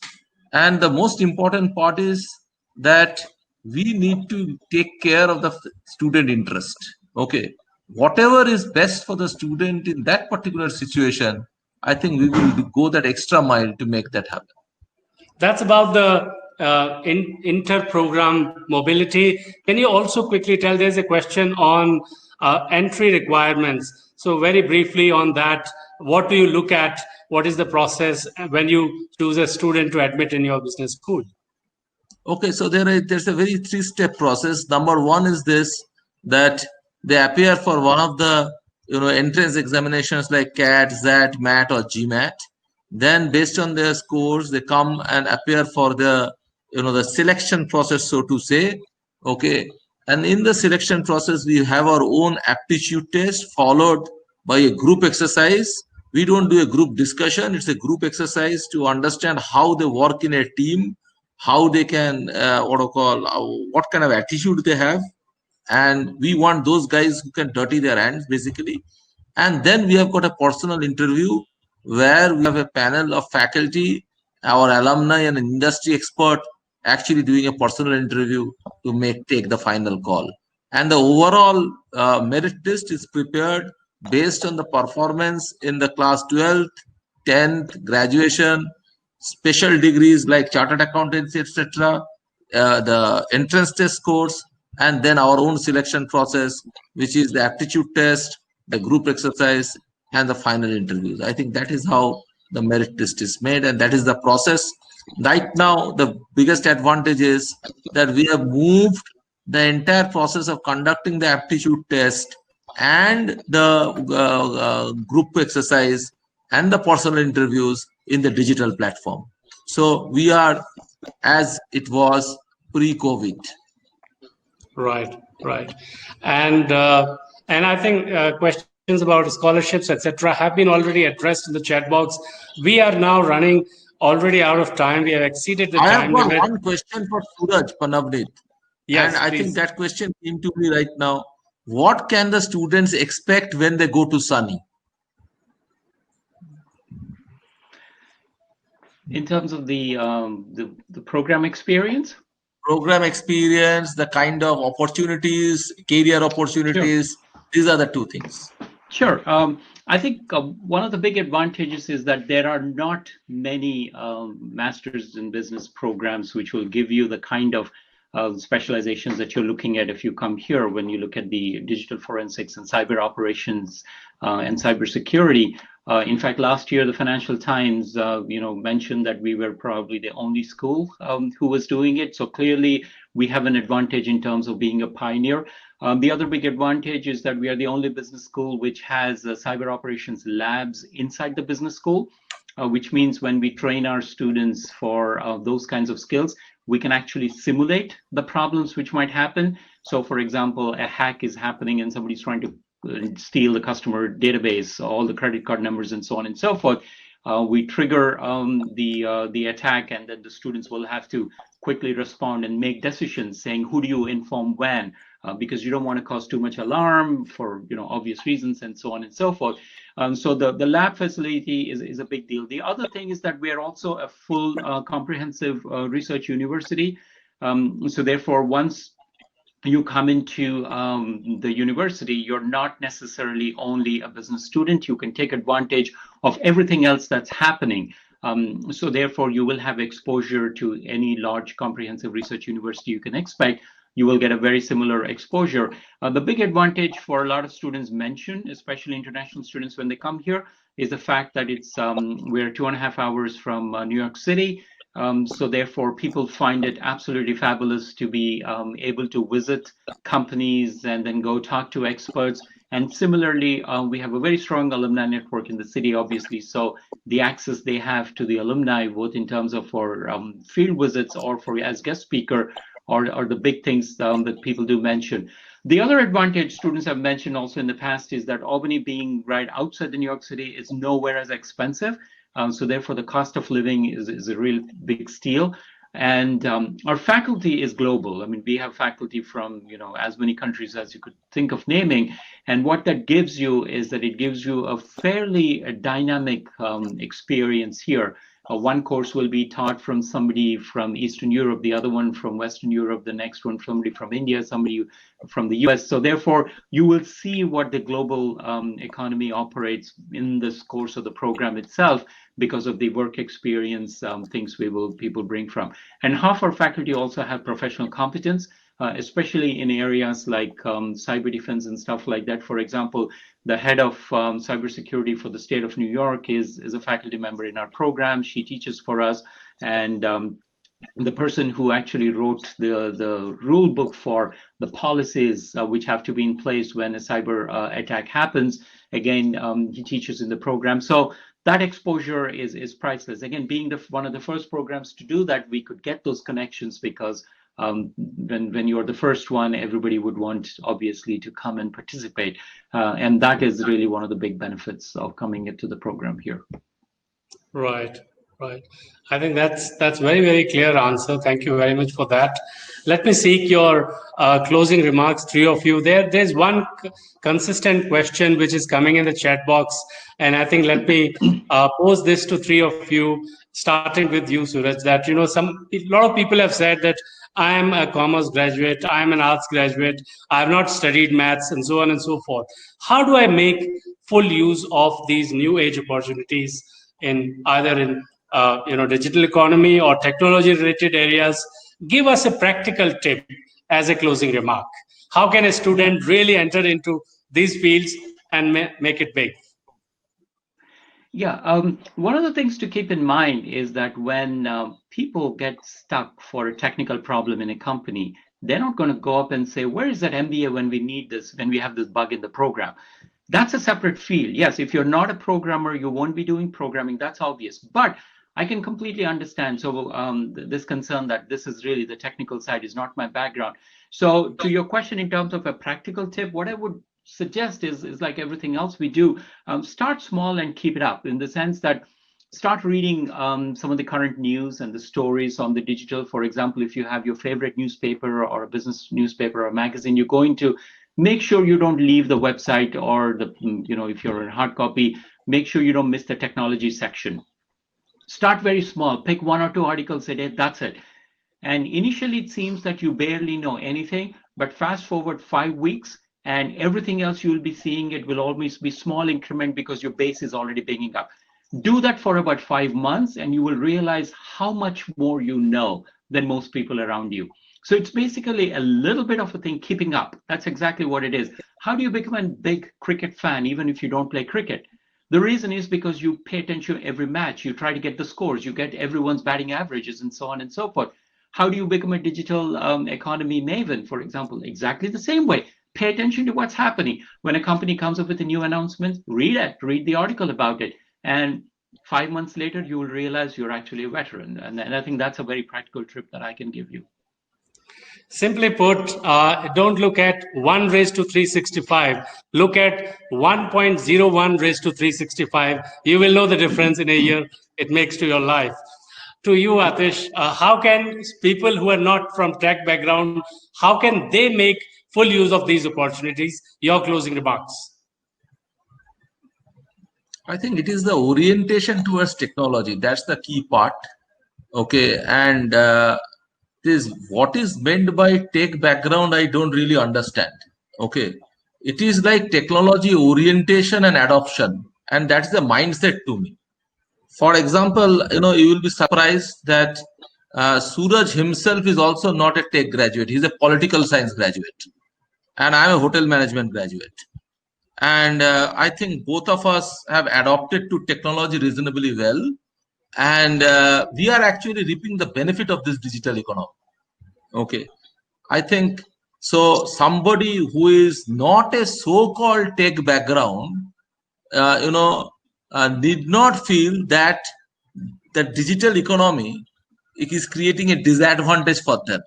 And the most important part is that we need to take care of the student interest. Okay. Whatever is best for the student in that particular situation, I think we will go that extra mile to make that happen. That's about the inter-program mobility. Can you also quickly tell, there's a question on entry requirements. So very briefly on that, what do you look at? What is the process when you choose a student to admit in your business school? Okay, so there's a very three-step process. Number one is this, that they appear for one of the entrance examinations like CAT, ZAT, MAT, or GMAT. Then based on their scores, they come and appear for the the selection process, so to say. Okay, and in the selection process, we have our own aptitude test followed by a group exercise. We don't do a group discussion; it's a group exercise to understand how they work in a team, how they can what kind of attitude they have, and we want those guys who can dirty their hands basically. And then we have got a personal interview where we have a panel of faculty, our alumni, and an industry expert actually doing a personal interview to take the final call. And the overall merit list is prepared based on the performance in the class 12th, 10th, graduation, special degrees like chartered accountancy, etc., the entrance test scores, and then our own selection process, which is the aptitude test, the group exercise, and the final interviews. I think that is how the merit list is made, and that is the process. Right now, the biggest advantage is that we have moved the entire process of conducting the aptitude test and the group exercise and the personal interviews in the digital platform. So we are as it was pre-COVID. Right. And I think questions about scholarships, etc., have been already addressed in the chat box. We are now running already out of time. We have exceeded the time limit. I have got one question for Suraj Panavnit. Yes, and please. I think that question came to me right now. What can the students expect when they go to Sunny? In terms of the program experience? Program experience, the kind of opportunities, career opportunities. Sure. These are the two things. Sure. I think one of the big advantages is that there are not many masters in business programs which will give you the kind of specializations that you're looking at if you come here. When you look at the digital forensics and cyber operations and cybersecurity, In fact, last year, the Financial Times, mentioned that we were probably the only school who was doing it. So clearly, we have an advantage in terms of being a pioneer. The other big advantage is that we are the only business school which has cyber operations labs inside the business school, which means when we train our students for those kinds of skills, we can actually simulate the problems which might happen. So, for example, a hack is happening and somebody's trying to steal the customer database, all the credit card numbers, and so on and so forth. We trigger the attack, and then the students will have to quickly respond and make decisions saying who do you inform when, because you don't want to cause too much alarm for obvious reasons, and so on and so forth. So the lab facility is a big deal. The other thing is that we are also a full comprehensive research university. So therefore, once you come into the university, you're not necessarily only a business student. You can take advantage of everything else that's happening. So therefore, you will have exposure to any large comprehensive research university you can expect. You will get a very similar exposure. The big advantage for a lot of students mentioned, especially international students when they come here, is the fact that we're 2.5 hours from New York City. So therefore, people find it absolutely fabulous to be able to visit companies and then go talk to experts. And similarly, we have a very strong alumni network in the city, obviously. So the access they have to the alumni, both in terms of for field visits or for as guest speaker, are the big things that people do mention. The other advantage students have mentioned also in the past is that Albany, being right outside the New York City, is nowhere as expensive. So therefore, the cost of living is a real big steal. And our faculty is global. I mean, we have faculty from as many countries as you could think of naming. And what that gives you is that it gives you a fairly dynamic experience here. One course will be taught from somebody from Eastern Europe, the other one from Western Europe, the next one somebody from India, somebody from the US. So therefore, you will see what the global economy operates in this course of the program itself because of the work experience, things people bring from. And half our faculty also have professional competence, especially in areas like cyber defense and stuff like that. For example, the head of cybersecurity for the state of New York is a faculty member in our program. She teaches for us. And the person who actually wrote the rule book for the policies which have to be in place when a cyber attack happens, again, he teaches in the program. So that exposure is priceless. Again, being one of the first programs to do that, we could get those connections because when you're the first one, everybody would want, obviously, to come and participate. And that is really one of the big benefits of coming into the program here. Right. I think that's very, very clear answer. Thank you very much for that. Let me seek your closing remarks, three of you. There's one consistent question which is coming in the chat box, and I think let me pose this to three of you, starting with you, Suraj. That a lot of people have said that I am a commerce graduate, I am an arts graduate, I have not studied maths, and so on and so forth. How do I make full use of these new age opportunities in either in digital economy or technology related areas? Give us a practical tip as a closing remark. How can a student really enter into these fields and make it big? Yeah, one of the things to keep in mind is that when people get stuck for a technical problem in a company, they're not going to go up and say, where is that MBA when we need this, when we have this bug in the program? That's a separate field. Yes, if you're not a programmer, you won't be doing programming. That's obvious. But I can completely understand. So this concern that this is really the technical side is not my background. So to your question in terms of a practical tip, what I would suggest is like everything else we do, start small and keep it up, in the sense that start reading some of the current news and the stories on the digital. For example, if you have your favorite newspaper or a business newspaper or magazine, you're going to make sure you don't leave the website, or if you're in hard copy, make sure you don't miss the technology section. Start very small, pick 1 or 2 articles a day, that's it. And initially it seems that you barely know anything, but fast forward 5 weeks and everything else you'll be seeing, it will always be small increment because your base is already picking up. Do that for about 5 months and you will realize how much more you know than most people around you. So it's basically a little bit of a thing, keeping up. That's exactly what it is. How do you become a big cricket fan even if you don't play cricket? The reason is because you pay attention to every match. You try to get the scores. You get everyone's batting averages and so on and so forth. How do you become a digital economy maven, for example? Exactly the same way. Pay attention to what's happening. When a company comes up with a new announcement, read the article about it. And 5 months later, you will realize you're actually a veteran. And I think that's a very practical tip that I can give you. Simply put, don't look at 1:365. Look at 1.01:365. You will know the difference in a year it makes to your life. To you, Atish, how can people who are not from tech background, how can they make full use of these opportunities? Your closing remarks. I think it is the orientation towards technology. That's the key part. Okay. And what is meant by tech background, I don't really understand. Okay. It is like technology orientation and adoption. And that's the mindset to me. For example, you will be surprised that Suraj himself is also not a tech graduate. He's a political science graduate. And I'm a hotel management graduate. And I think both of us have adopted to technology reasonably well. And we are actually reaping the benefit of this digital economy. Okay. I think so. Somebody who is not a so-called tech background, did not feel that the digital economy is creating a disadvantage for them.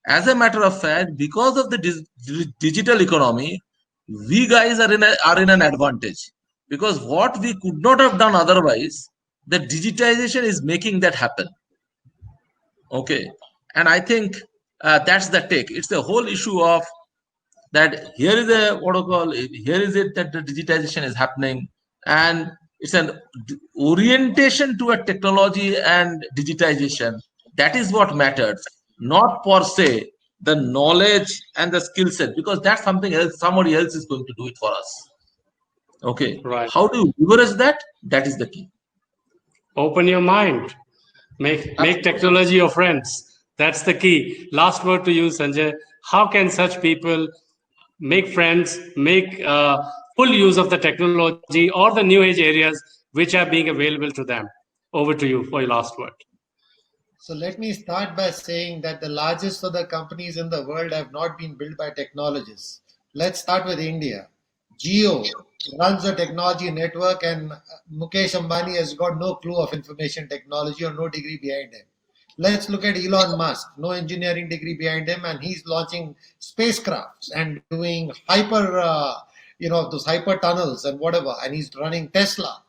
As a matter of fact, because of the digital economy, we guys are in an advantage, because what we could not have done otherwise, the digitization is making that happen. Okay. And I think that's the take. It's the whole issue of that here is it that the digitization is happening, and it's an orientation to a technology and digitization. That is what matters, not per se the knowledge and the skill set, because that's something else. Somebody else is going to do it for us. Okay. Right. How do you leverage that? That is the key. Open your mind. Make technology your friends. That's the key. Last word to you, Sanjay. How can such people make friends, make full use of the technology or the new age areas which are being available to them? Over to you for your last word. So let me start by saying that the largest of the companies in the world have not been built by technologists. Let's start with India. Jio runs a technology network, and Mukesh Ambani has got no clue of information technology or no degree behind him. Let's look at Elon Musk, no engineering degree behind him, and he's launching spacecrafts and doing those hyper tunnels and whatever, and he's running Tesla.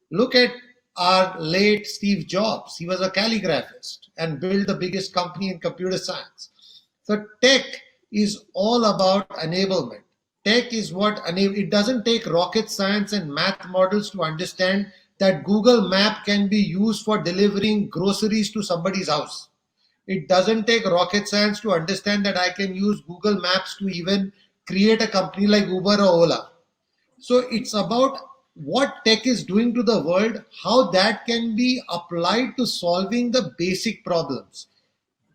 Look at our late Steve Jobs. He was a calligraphist and built the biggest company in computer science. So tech is all about enablement. Tech is what it doesn't take rocket science and math models to understand that Google Map can be used for delivering groceries to somebody's house. It doesn't take rocket science to understand that I can use Google Maps to even create a company like Uber or Ola. So it's about what tech is doing to the world, how that can be applied to solving the basic problems.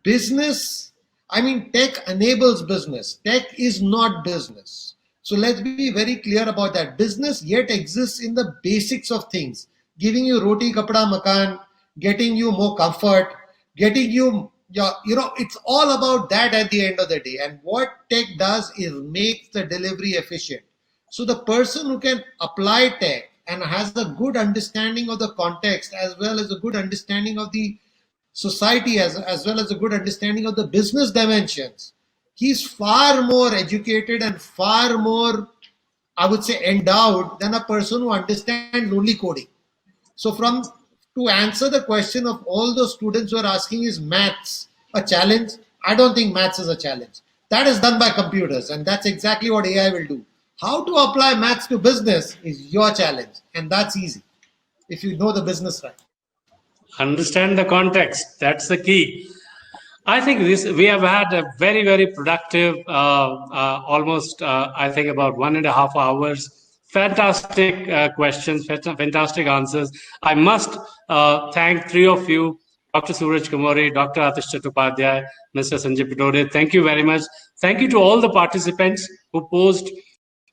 Tech enables business. Tech is not business. So let's be very clear about that. Business yet exists in the basics of things, giving you roti, kapda, makan, getting you more comfort, getting you, it's all about that at the end of the day. And what tech does is makes the delivery efficient. So the person who can apply tech and has a good understanding of the context, as well as a good understanding of the society, as well as a good understanding of the business dimensions, he's far more educated and far more, I would say, endowed than a person who understands only coding. So to answer the question of all those students who are asking, is maths a challenge? I don't think maths is a challenge. That is done by computers, and that's exactly what AI will do. How to apply maths to business is your challenge, and that's easy if you know the business right. Understand the context. That's the key. I think we have had a very, very productive, almost, I think about 1.5 hours. Fantastic questions, fantastic answers. I must thank three of you, Dr. Suraj Kumari, Dr. Atish Chattopadhyay, Mr. Sanjay Patel. Thank you very much. Thank you to all the participants who posed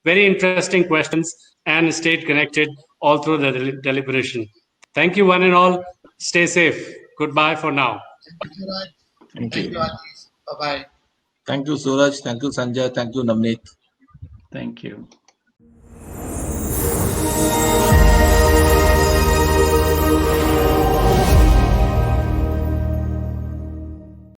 very interesting questions and stayed connected. all through the deliberation. Thank you, one and all. Stay safe. Goodbye for now. Thank you, Raj. Thank Thank you. you, Atish. Bye-bye. Thank you, Suraj. Thank you, Sanjay. Thank you, Navneet. Thank you.